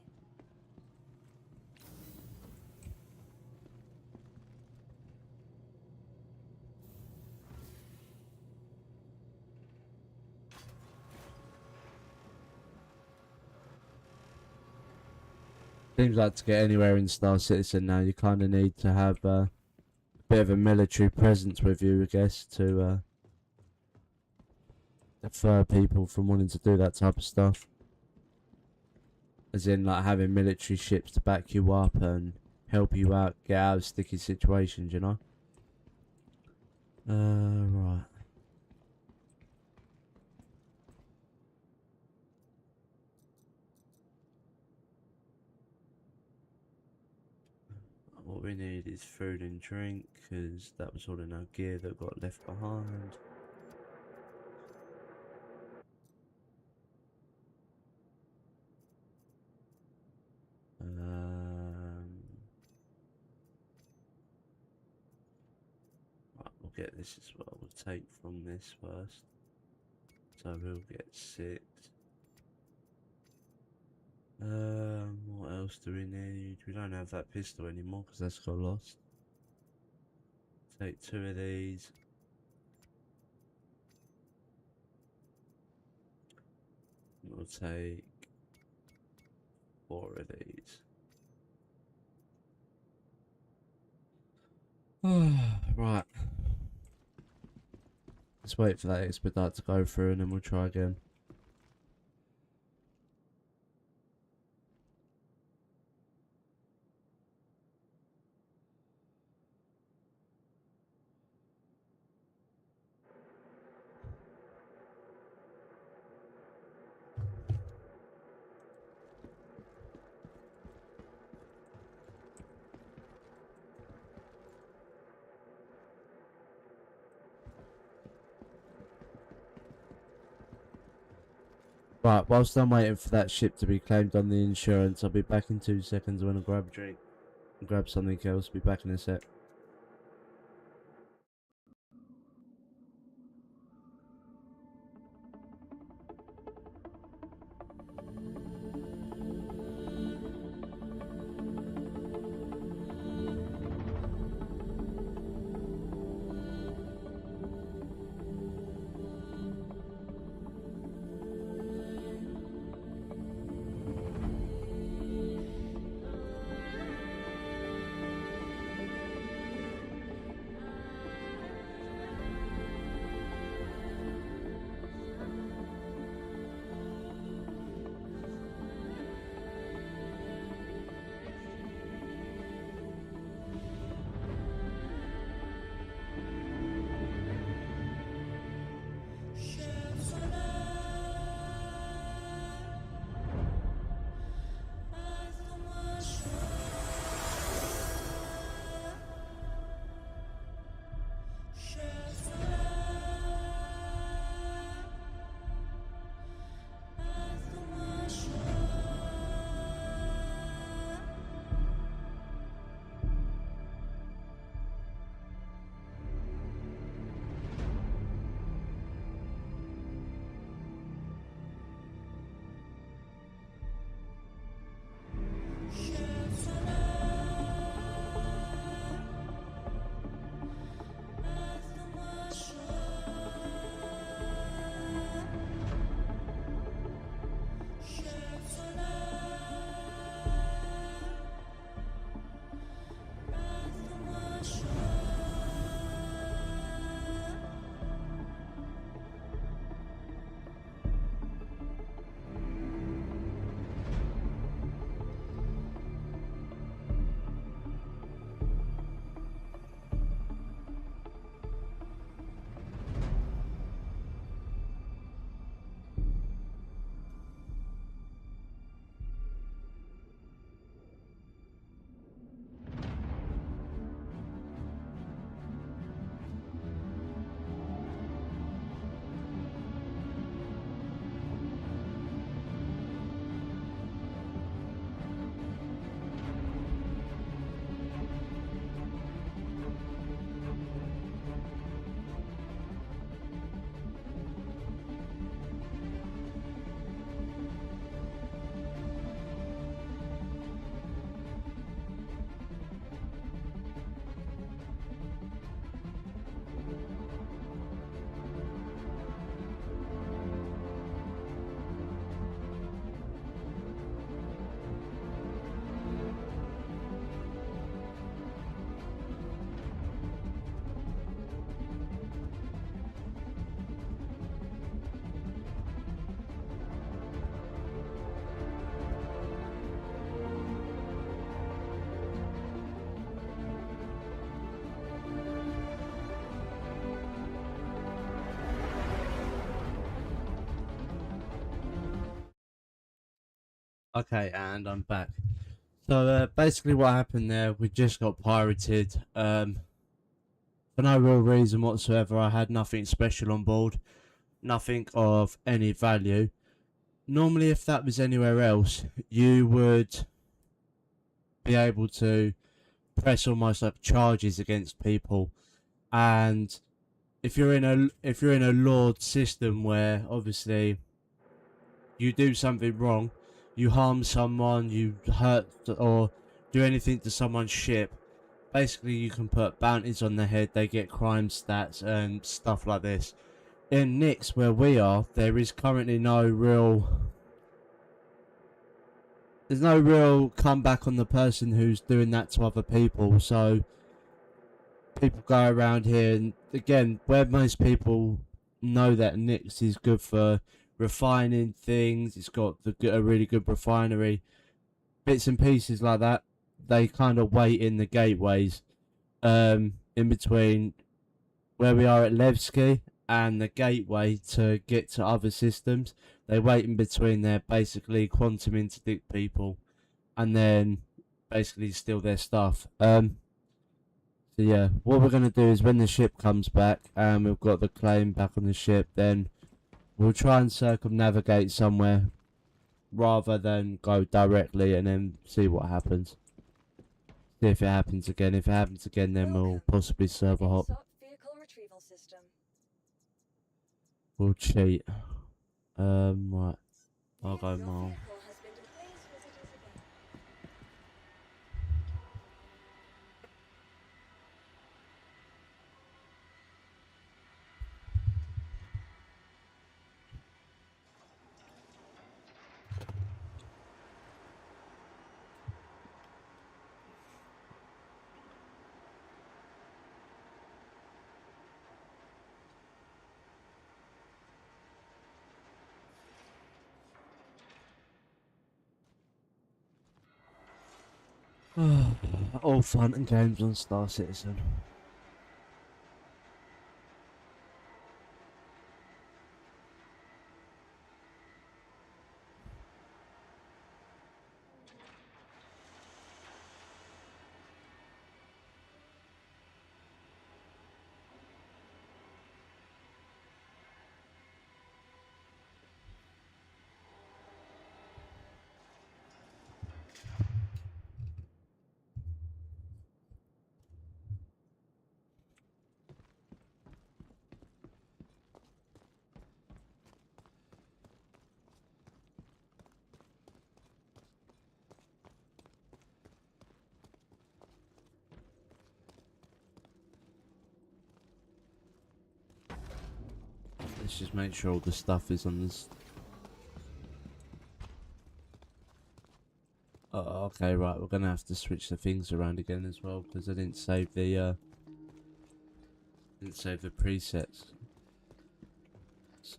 Seems like to get anywhere in Starcitizen now, you kind of need to have a bit of a military presence with you, I guess, to deter people from wanting to do that type of stuff. As in, like, having military ships to back you up and help you out, get out of sticky situations, you know? Right. What we need is food and drink, because that was all in our gear that got left behind. Right, we'll get this as well. We'll take from this first. So we'll get 6. What else do we need? We don't have that pistol anymore because that's got lost. Take 2 of these. We'll take 4 of these. Right. Let's wait for that expedite to go through and then we'll try again. Right, whilst I'm waiting for that ship to be claimed on the insurance, I'll be back in 2 seconds. I'm gonna grab a drink and grab something else. Be back in a sec. Okay, and I'm back. So basically what happened there, we just got pirated. For no real reason whatsoever. I had nothing special on board, nothing of any value. Normally if that was anywhere else, you would be able to press almost like charges against people. And if you're in a lord system where obviously you do something wrong, you harm someone, you hurt or do anything to someone's ship, basically you can put bounties on their head, they get crime stats and stuff like this. In Nix, where we are, there is currently there's no real comeback on the person who's doing that to other people. So people go around here, and again, where most people know that Nix is good for refining things, it's got a really good refinery, bits and pieces like that, they kind of wait in the gateways in between where we are at Levski and the gateway to get to other systems. They wait in between there, basically quantum interdict people, and then basically steal their stuff. So yeah, what we're going to do is when the ship comes back and we've got the claim back on the ship, then we'll try and circumnavigate somewhere rather than go directly and then see what happens. See if it happens again. If it happens again, then we'll possibly server hop. Insert vehicle retrieval system. We'll cheat. Right. I'll go Your Mole. vehicle has been deployed as it is again. All fun and games on Starcitizen. Let's just make sure all the stuff is on this. Oh, okay, right. We're gonna have to switch the things around again as well because I didn't save the presets. So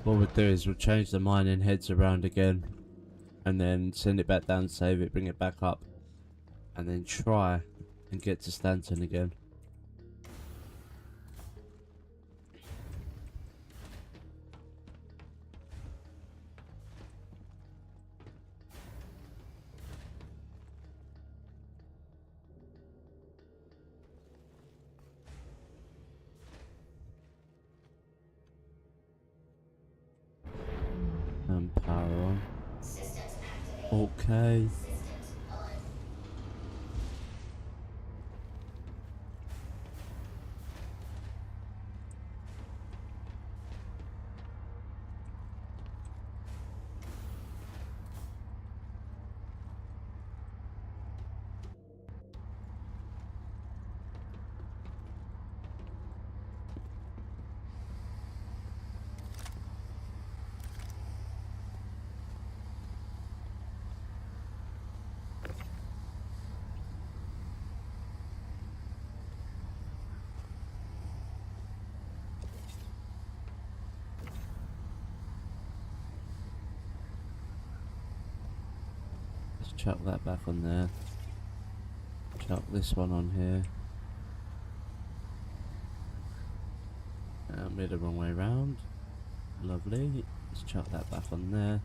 what we'll do is we'll change the mining heads around again, and then send it back down, save it, bring it back up, and then try and get to Stanton again. And power on. Systems activated. Okay. Systems on. Let's chuck that back on there. Chuck this one on here. We're the wrong way round. Lovely. Let's chuck that back on there.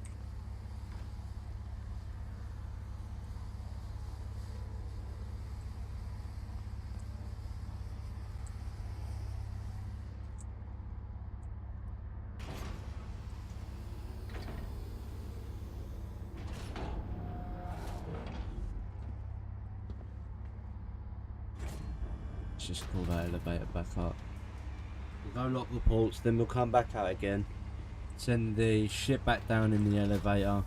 Let's just call that elevator back up. We'll go lock the ports, then we'll come back out again. Send the ship back down in the elevator.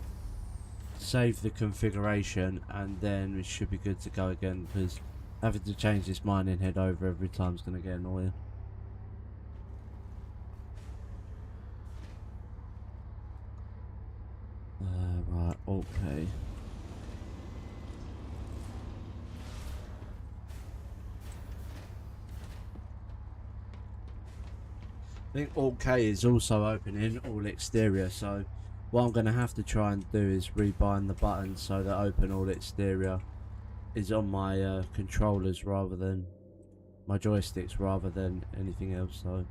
Save the configuration, and then we should be good to go again, because having to change this mining head over every time is going to get annoying. Right, okay. I think Alt K is also opening all exterior, so what I'm going to have to try and do is rebind the buttons so that open all exterior is on my controllers rather than my joysticks rather than anything else. So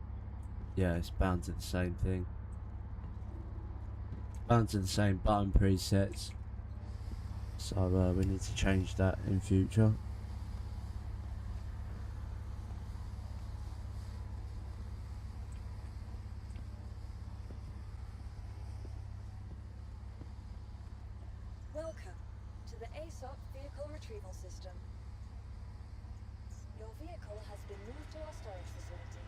yeah, it's bound to the same thing, bound to the same button presets, so we need to change that in future. Welcome to the ASOP vehicle retrieval system. Your vehicle has been moved to our storage facility.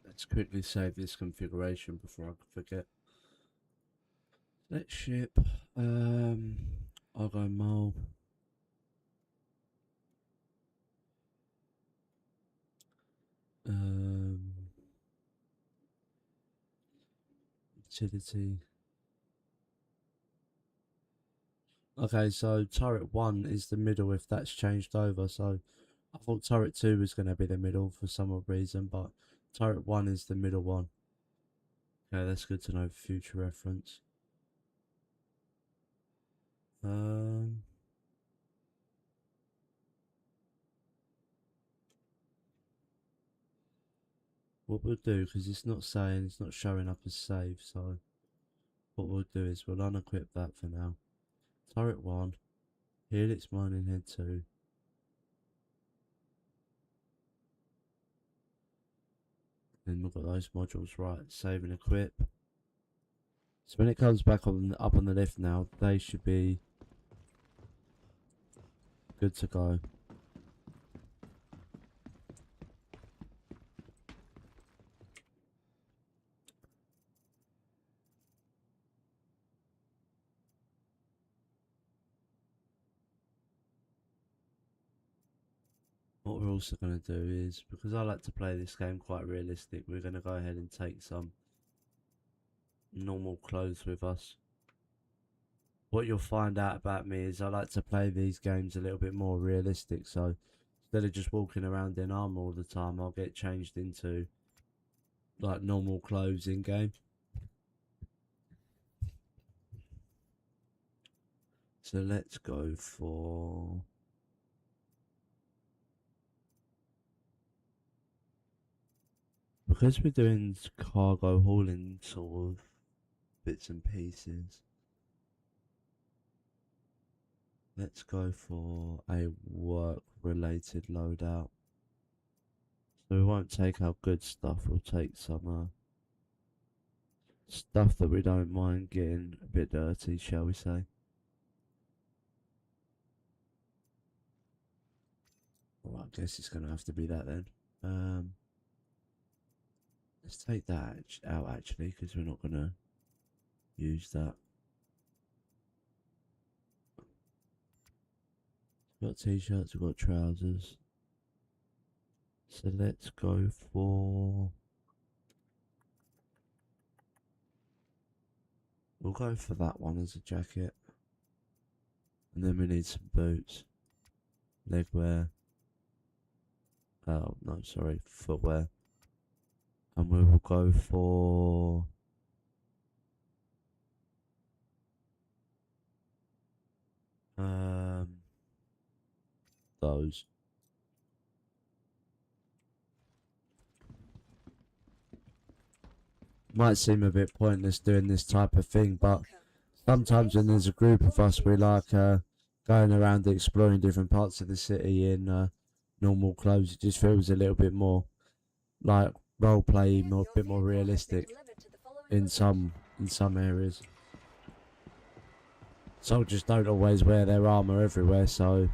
Let's quickly save this configuration before I forget. Let's ship. I'll go mole. Utility. Okay, so turret 1 is the middle if that's changed over. So I thought turret 2 was going to be the middle for some odd reason, but turret 1 is the middle one. Okay, that's good to know for future reference. What we'll do, because it's not showing up as save, so what we'll do is we'll unequip that for now. Turret 1, Helix Mining Head 2. Then we've got those modules right, save and equip. So when it comes back up on the lift now, they should be good to go. What we're also going to do is, because I like to play this game quite realistic, we're going to go ahead and take some normal clothes with us. What you'll find out about me is I like to play these games a little bit more realistic, so instead of just walking around in armor all the time, I'll get changed into like normal clothes in game. So let's go for because we're doing cargo hauling sort of bits and pieces, let's go for a work related loadout. So we won't take our good stuff, we'll take some stuff that we don't mind getting a bit dirty, shall we say. Well, I guess it's going to have to be that then. Let's take that out actually, because we're not going to use that. Got t-shirts, we've got trousers. So let's go for... We'll go for that one as a jacket. And then we need some boots. Legwear. Oh, no, sorry, footwear. And we will go for... Those. Might seem a bit pointless doing this type of thing, but sometimes when there's a group of us, we like going around exploring different parts of the city in normal clothes. It just feels a little bit more like role play, more a bit more realistic in some areas. Soldiers don't always wear their armor everywhere, so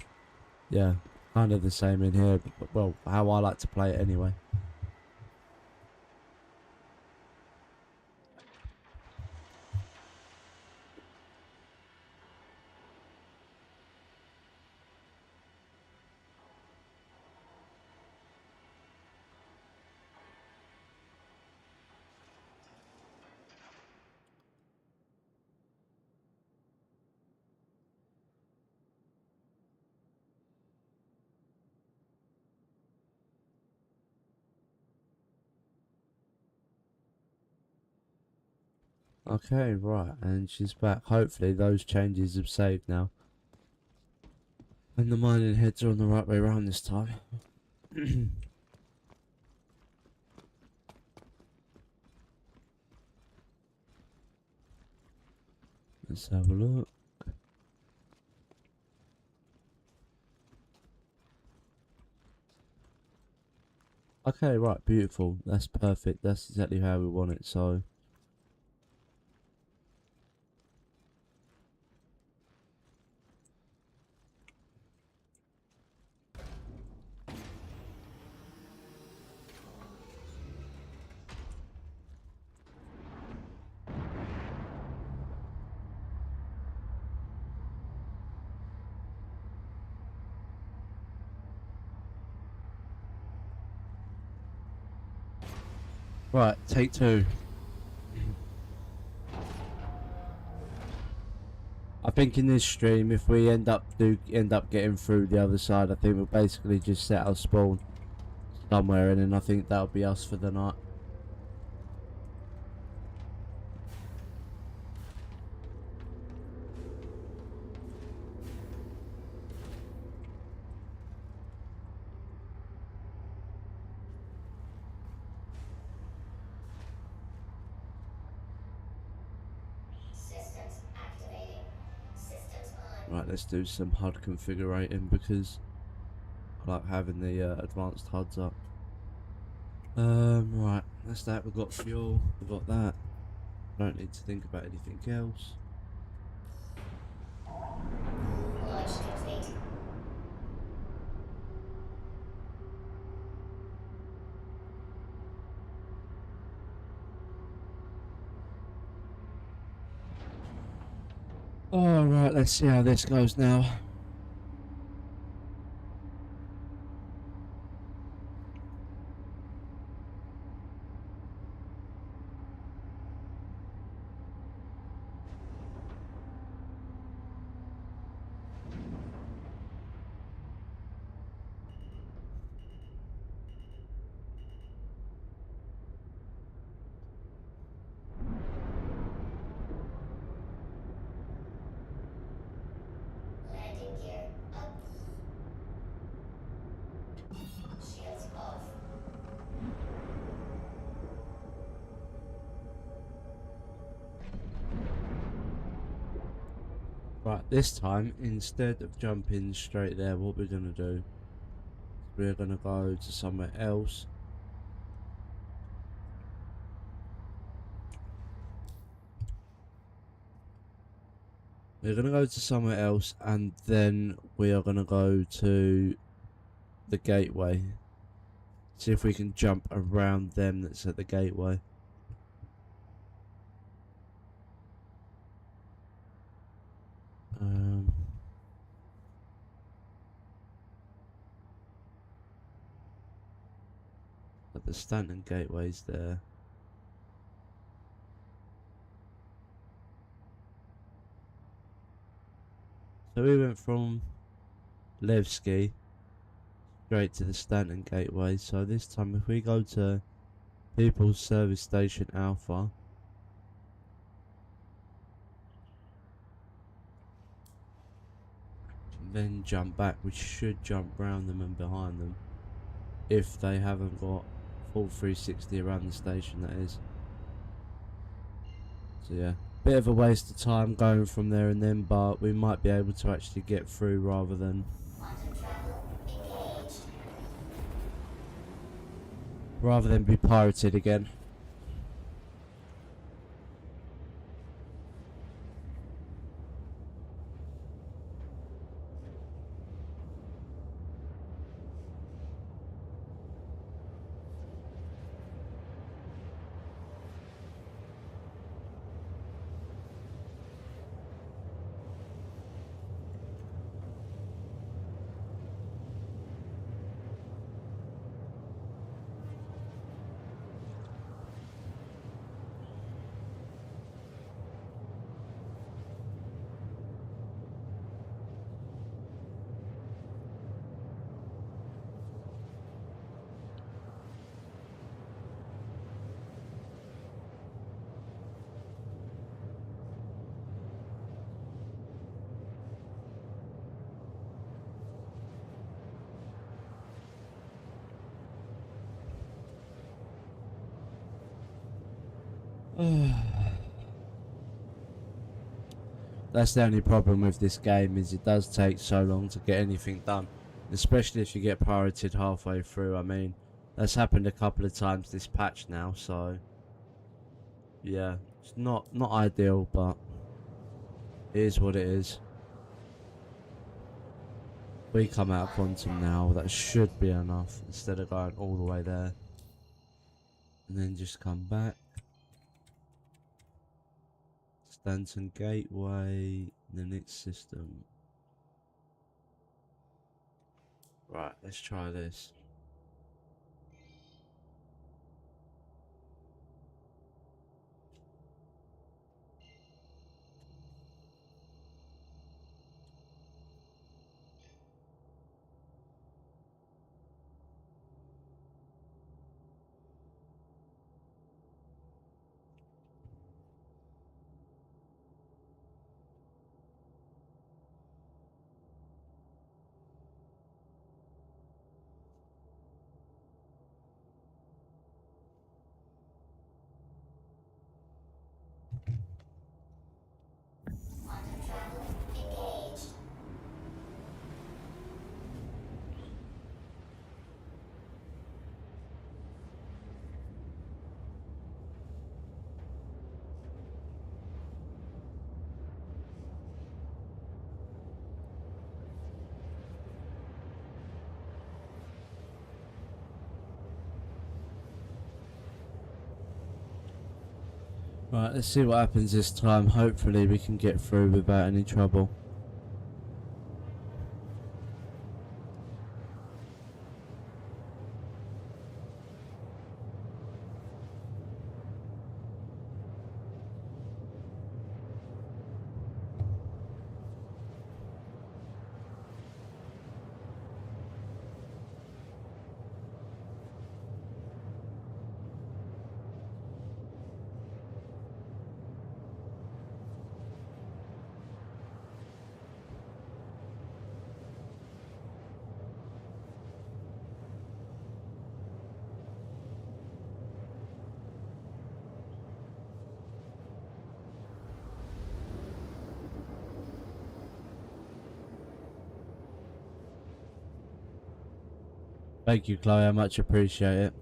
yeah, kind of the same in here. But, well, how I like to play it anyway. Okay, right, and she's back. Hopefully those changes have saved now. And the mining heads are on the right way around this time. Let's have a look. Okay, right, beautiful. That's perfect. That's exactly how we want it, so... Right, take two. I think in this stream, if we end up getting through the other side, I think we'll basically just set our spawn somewhere, and then I think that'll be us for the night. Systems activating. Systems on. Right, let's do some HUD configurating because I like having the advanced HUDs up. Right, that's that. We've got fuel. We've got that. Don't need to think about anything else. Launch complete. Alright, let's see how this goes now. Landing gear up. Shields off. Right, this time, instead of jumping straight there, what we're going to do, we're going to go to somewhere else. We're going to go to somewhere else, and then we are going to go to the gateway. See if we can jump around them that's at the gateway. But the Stanton Gateway's there. So we went from Levski straight to the Stanton Gateway. So this time if we go to People's Service Station Alpha, then jump back, we should jump round them and behind them if they haven't got full 360 around the station, that is. So yeah, bit of a waste of time going from there and then, but we might be able to actually get through rather than be pirated again. That's the only problem with this game, is it does take so long to get anything done, especially if you get pirated halfway through. I mean, that's happened a couple of times this patch now, so yeah, it's not ideal, but it is what it is. We come out of Quantum now, that should be enough, instead of going all the way there and then just come back. Stanton Gateway, the next system. Right, let's try this. Right, let's see what happens this time. Hopefully we can get through without any trouble. Thank you, Chloe, I much appreciate it.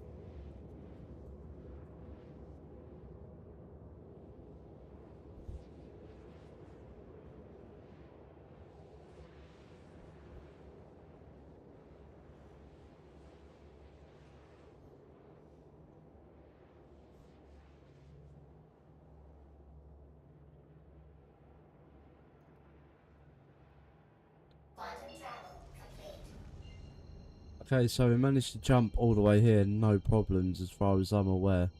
Okay, so we managed to jump all the way here, no problems as far as I'm aware.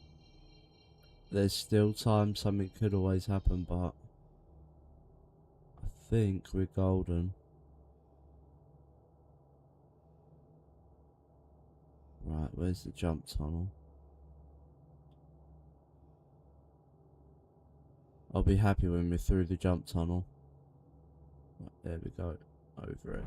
There's still time, something could always happen, but I think we're golden. Right, where's the jump tunnel? I'll be happy when we're through the jump tunnel. Right, there we go, over it.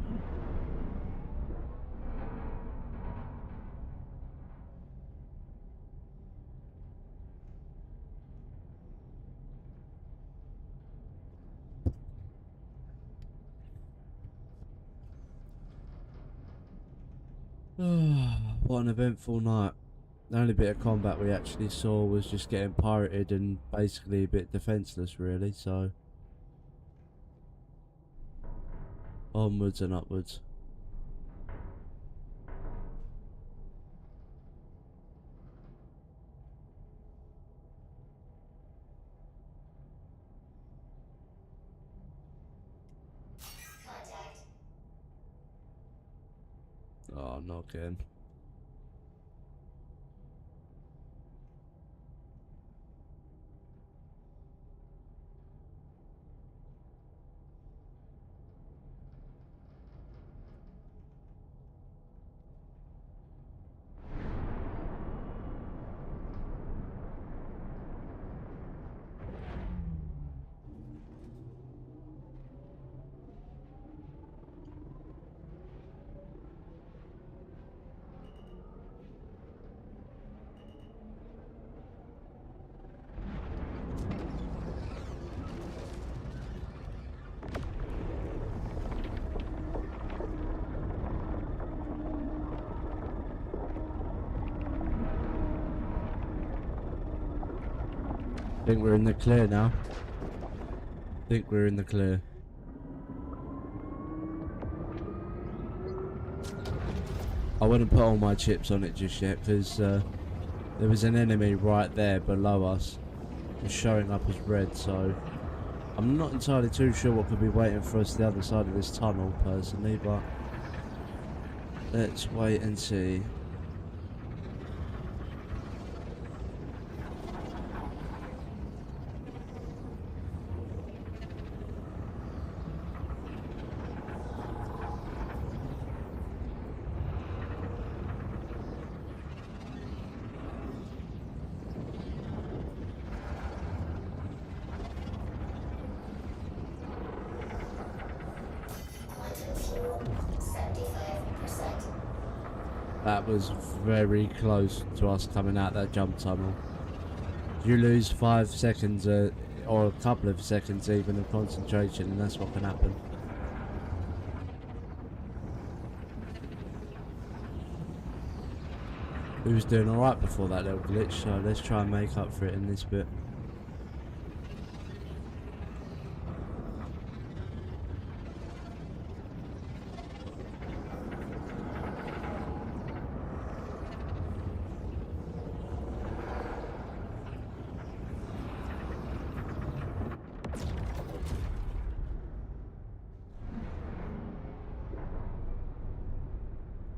What an eventful night. The only bit of combat we actually saw was just getting pirated and basically a bit defenseless really, so onwards and upwards. Contact. Oh, not again. I think we're in the clear now. I think we're in the clear. I wouldn't put all my chips on it just yet because there was an enemy right there below us, just showing up as red, so I'm not entirely too sure what could be waiting for us the other side of this tunnel personally, but let's wait and see. Quantum fuel, 75%. That was very close to us coming out that jump tunnel. You lose 5 seconds or a couple of seconds even of concentration, and that's what can happen. We was doing alright before that little glitch, so let's try and make up for it in this bit.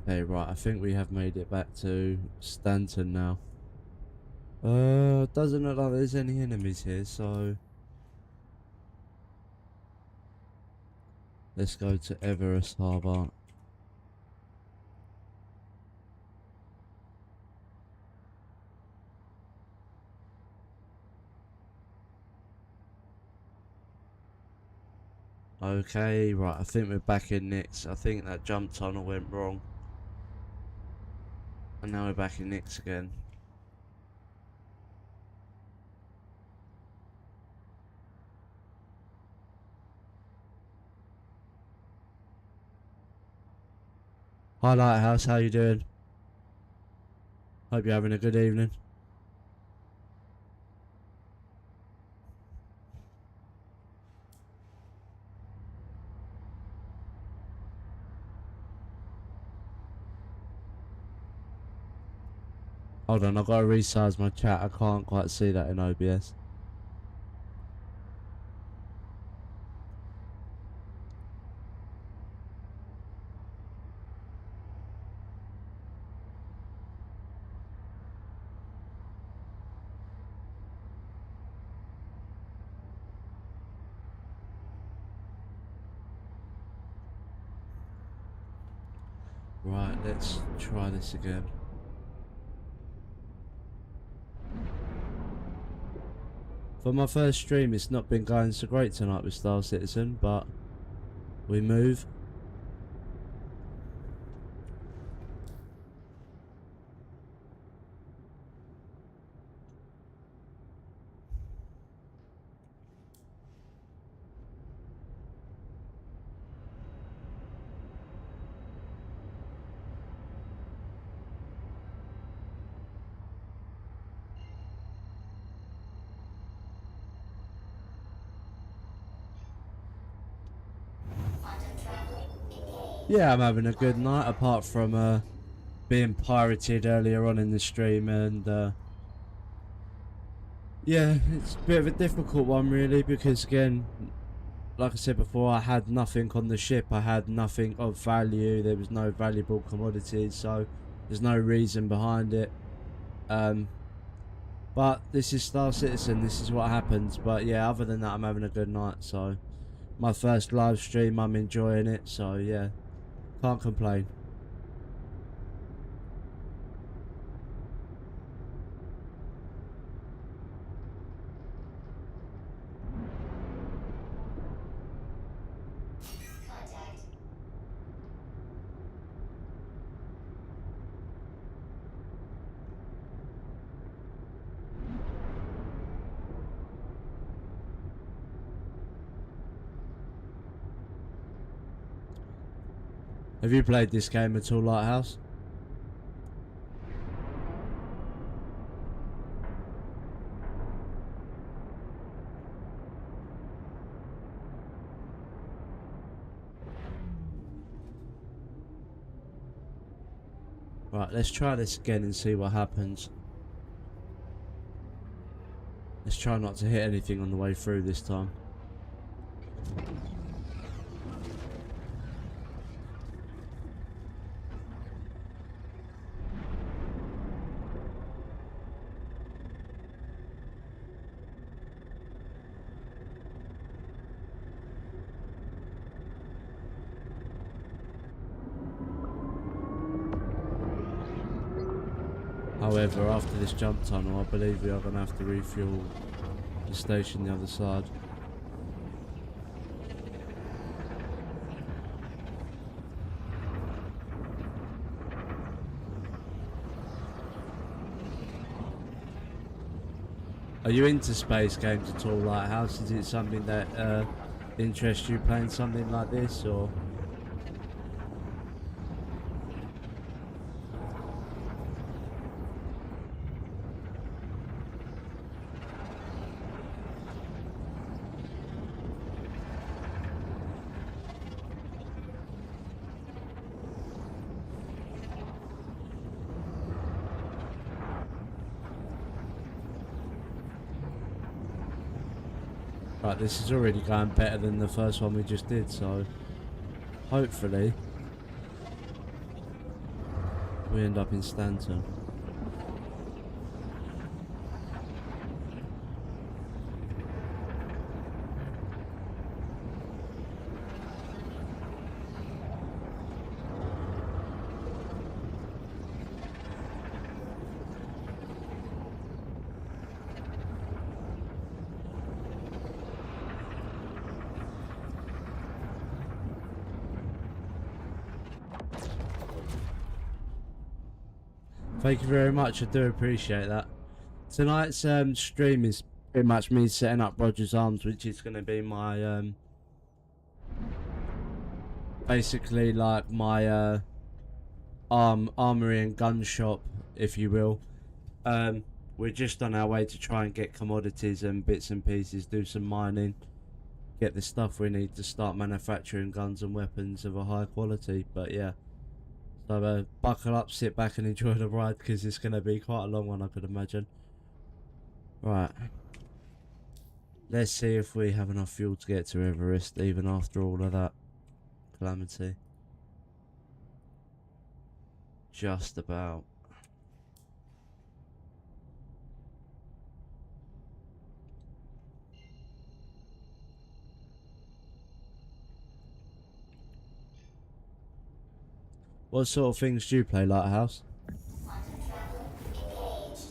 Okay, right, I think we have made it back to Stanton now. Doesn't look like there's any enemies here, so let's go to Everest Harbour. Okay, right, I think we're back in Nix. I think that jump tunnel went wrong. And now we're back in Nix again. Hi Lighthouse, how you doing? Hope you're having a good evening. Hold on, I've got to resize my chat. I can't quite see that in OBS. Right, let's try this again. For my first stream, it's not been going so great tonight with Starcitizen, but we move. Quantum travel engaged. Yeah, I'm having a good night, apart from being pirated earlier on in the stream, and yeah, it's a bit of a difficult one really, because again, like I said before, I had nothing on the ship, I had nothing of value, there was no valuable commodities, so there's no reason behind it. But this is Starcitizen, this is what happens. But yeah, other than that, I'm having a good night, so my first live stream, I'm enjoying it, so yeah, can't complain. Contact. Have you played this game at all, Lighthouse? Right, let's try this again and see what happens. Let's try not to hit anything on the way through this time. However, after this jump tunnel, I believe we are going to have to refuel the station the other side. Are you into space games at all, Lighthouse? Is it something that interests you, playing something like this, or? Right, this is already going better than the first one we just did, so hopefully we end up in Stanton. Thank you very much, I do appreciate that. Tonight's stream is pretty much me setting up Rogers Arms, which is going to be my basically like my armory and gun shop, if you will. We're just on our way to try and get commodities and bits and pieces, do some mining, get the stuff we need to start manufacturing guns and weapons of a high quality. But yeah, so buckle up, sit back and enjoy the ride, because it's going to be quite a long one, I could imagine. Right, let's see if we have enough fuel to get to Everest even after all of that calamity. Just about. What sort of things do you play, Lighthouse? Quantum travel engaged.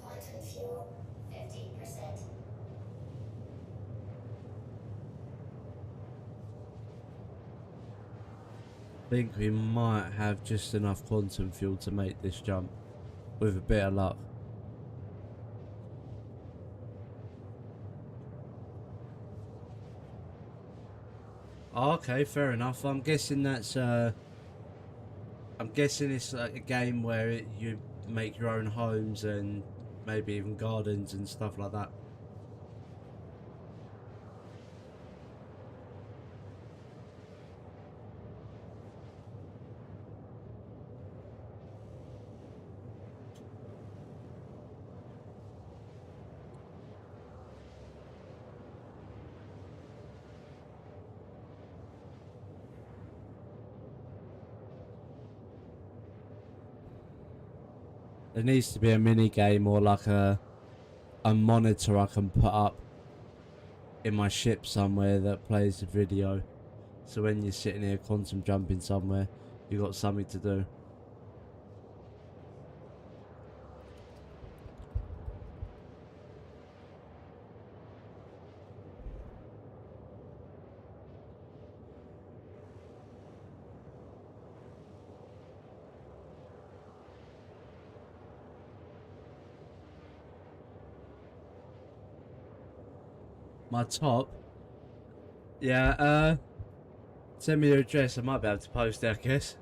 Quantum fuel 50%. I think we might have just enough quantum fuel to make this jump, with a bit of luck. Oh, okay, fair enough. I'm guessing that's I'm guessing it's like a game where you make your own homes and maybe even gardens and stuff like that. There needs to be a mini game or like a monitor I can put up in my ship somewhere that plays the video. So when you're sitting here quantum jumping somewhere, you got something to do. My top? Yeah, send me your address, I might be able to post it, I guess.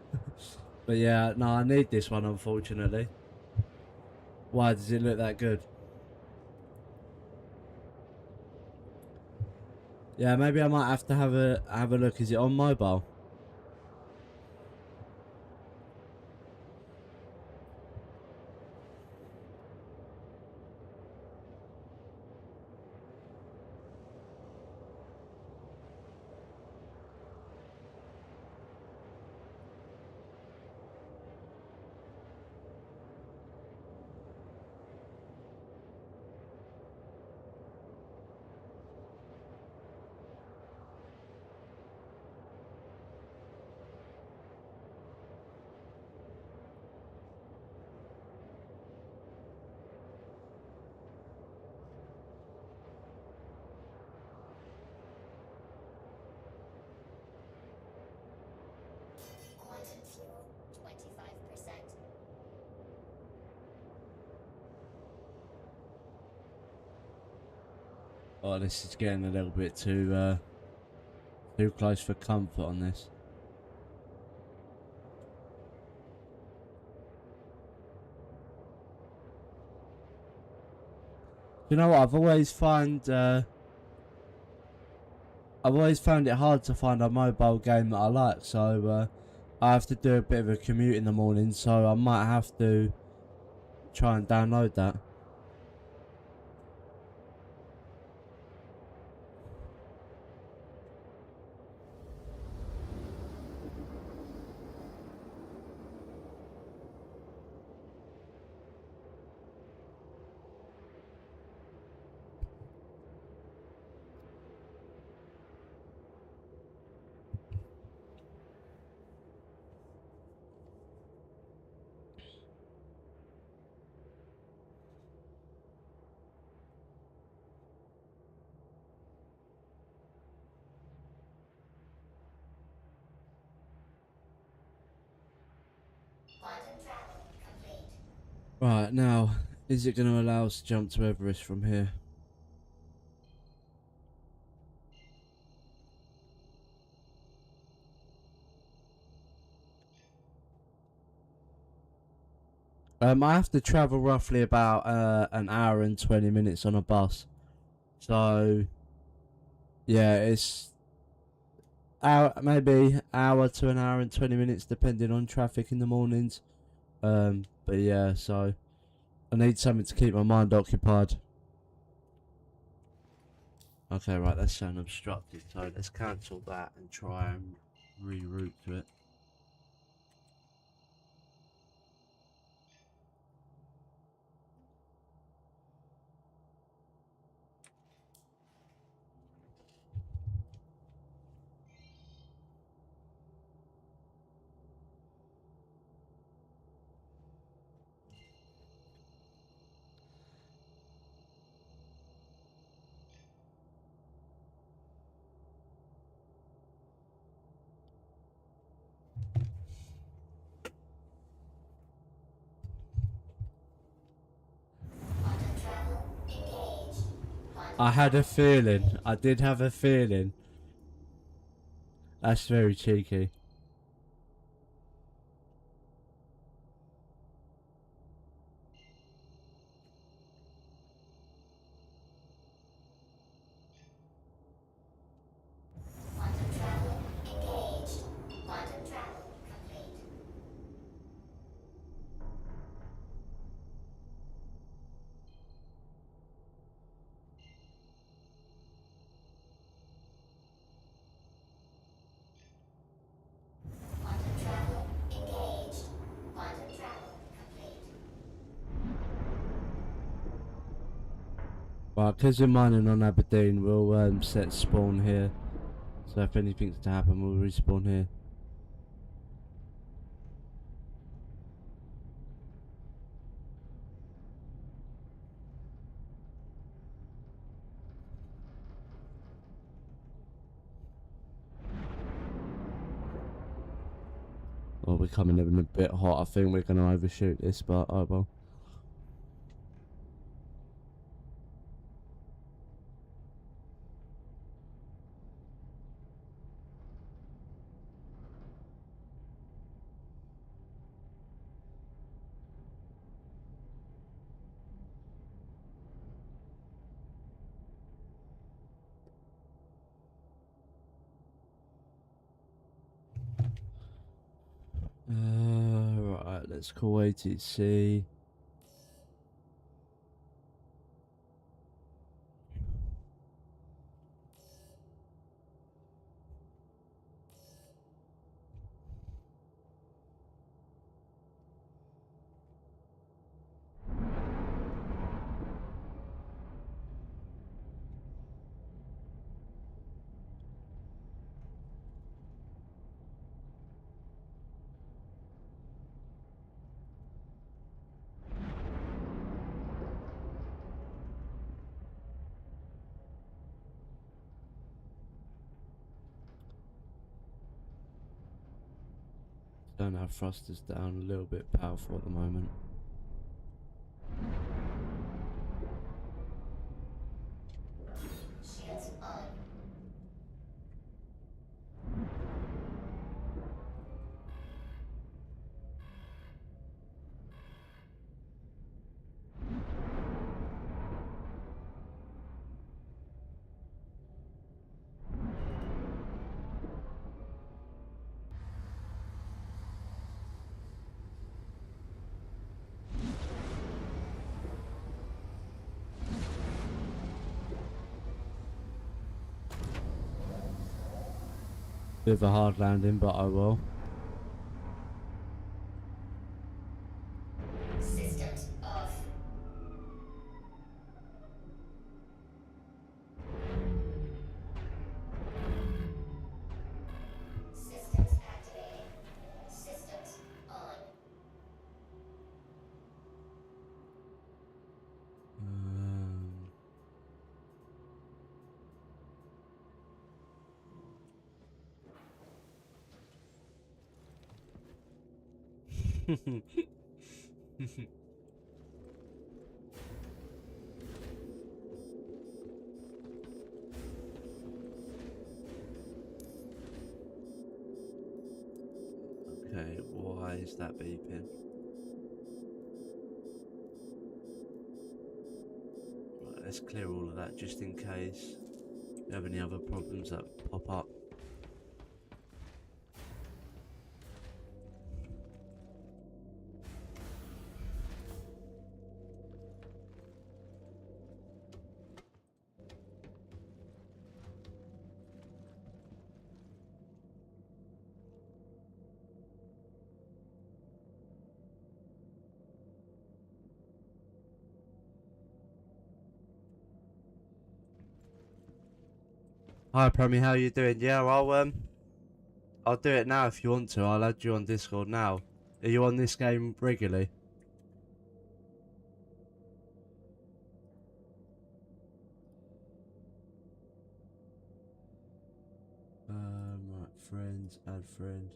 But yeah, no, I need this one, unfortunately. Why does it look that good? Yeah, maybe I might have to have a look. Is it on mobile? Quantum fuel 25%. Oh, this is getting a little bit too close for comfort on this. You know what? I've always found it hard to find a mobile game that I like. So I have to do a bit of a commute in the morning. So I might have to try and download that. Right, now, is it going to allow us to jump to Everest from here? I have to travel roughly about an hour and 20 minutes on a bus. So, yeah, it's maybe hour to an hour and 20 minutes depending on traffic in the mornings. But yeah, so I need something to keep my mind occupied. Okay, right, that's saying obstructed, so let's cancel that and try and reroute to it. Quantum travel engaged. Quantum I had a travel feeling. complete. I did have a feeling. That's very cheeky. Quantum travel engaged. Quantum travel complete. Quantum travel engaged. Quantum travel complete. Right, because we're mining on Aberdeen, we'll set spawn here. So if anything's to happen, we'll respawn here. Well, we're coming in a bit hot. I think we're going to overshoot this, but oh well. Right, let's call ATC. Don't have thrusters down, a little bit powerful at the moment. Shields on. Bit of a hard landing, but I will. Systems off. Systems activating. Systems on. Um, Okay, why is that beeping? Right, let's clear all of that just in case we have any other problems that pop up. Hi Premi, how you doing? Yeah, I'll do it now if you want to. I'll add you on Discord now. Are you on this game regularly? Right, friends, add friend.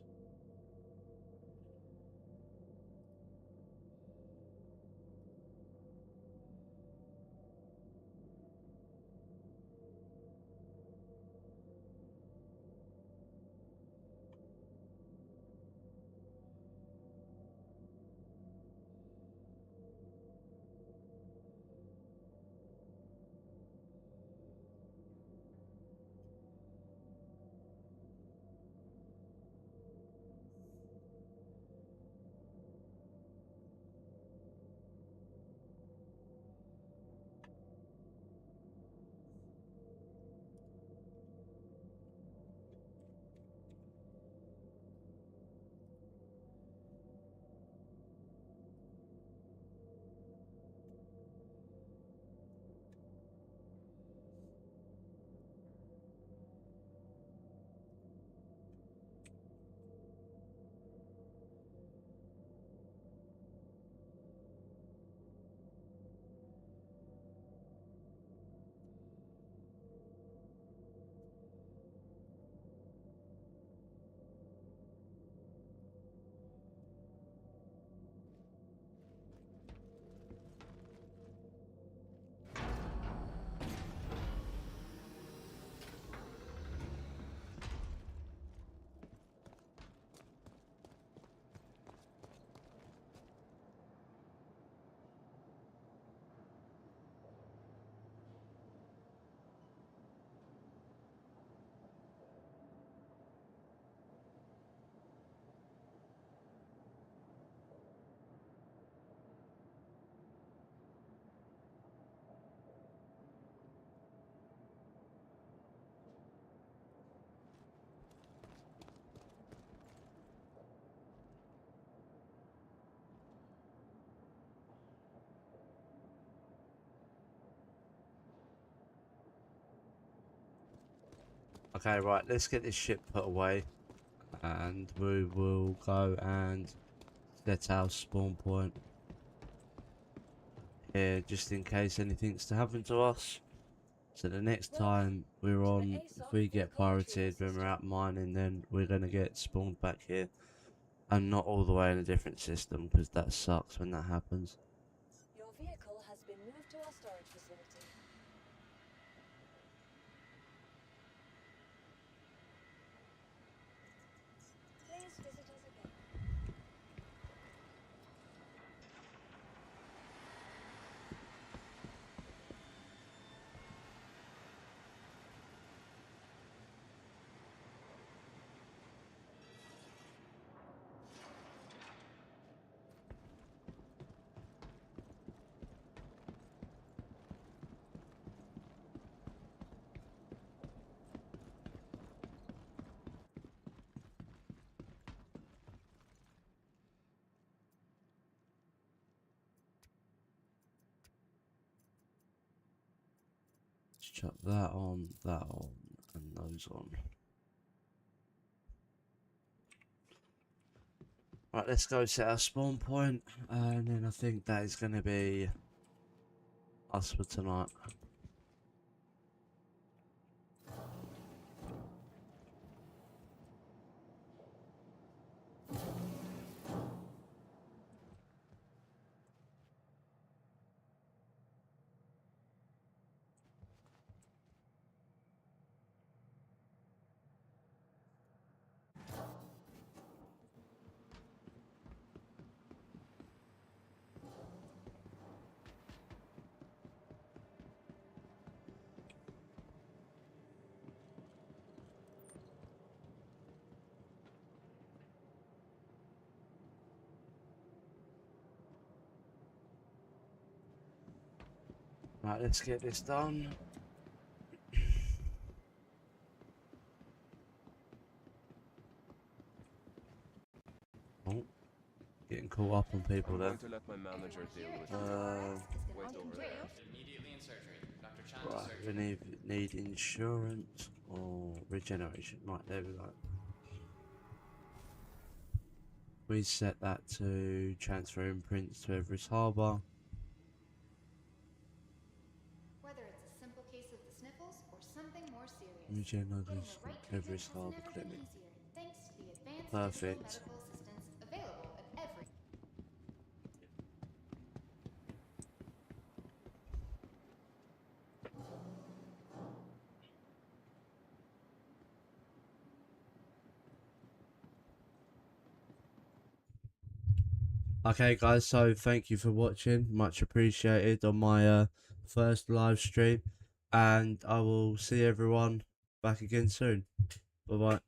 Okay, right, let's get this ship put away. And we will go and set our spawn point here just in case anything's to happen to us. So the next time we're on, if we get pirated when we're out mining, then we're going to get spawned back here. And not all the way in a different system, because that sucks when that happens. Your vehicle has been moved to our storage facility. Please visit us again. Let's chuck that on, and those on. Right, let's go set our spawn point, and then I think that is going to be us for tonight. Right, let's get this done. Oh, getting caught up on people I'm there. going to let my manager deal with it. Wait over there. Immediately in surgery. Dr. Chan to Right, surgery. we need insurance or regeneration. Right, there we go. We set that to transfer imprints to Everest Harbour. Whether it's a simple case of the sniffles or something more serious, Regeneration getting the right treatment Everest has Harbour never been Clinic. easier, thanks to the advanced digital Perfect. medical assistance available at every. Okay guys, so thank you for watching, much appreciated on my first live stream, and I will see everyone back again soon. Bye bye.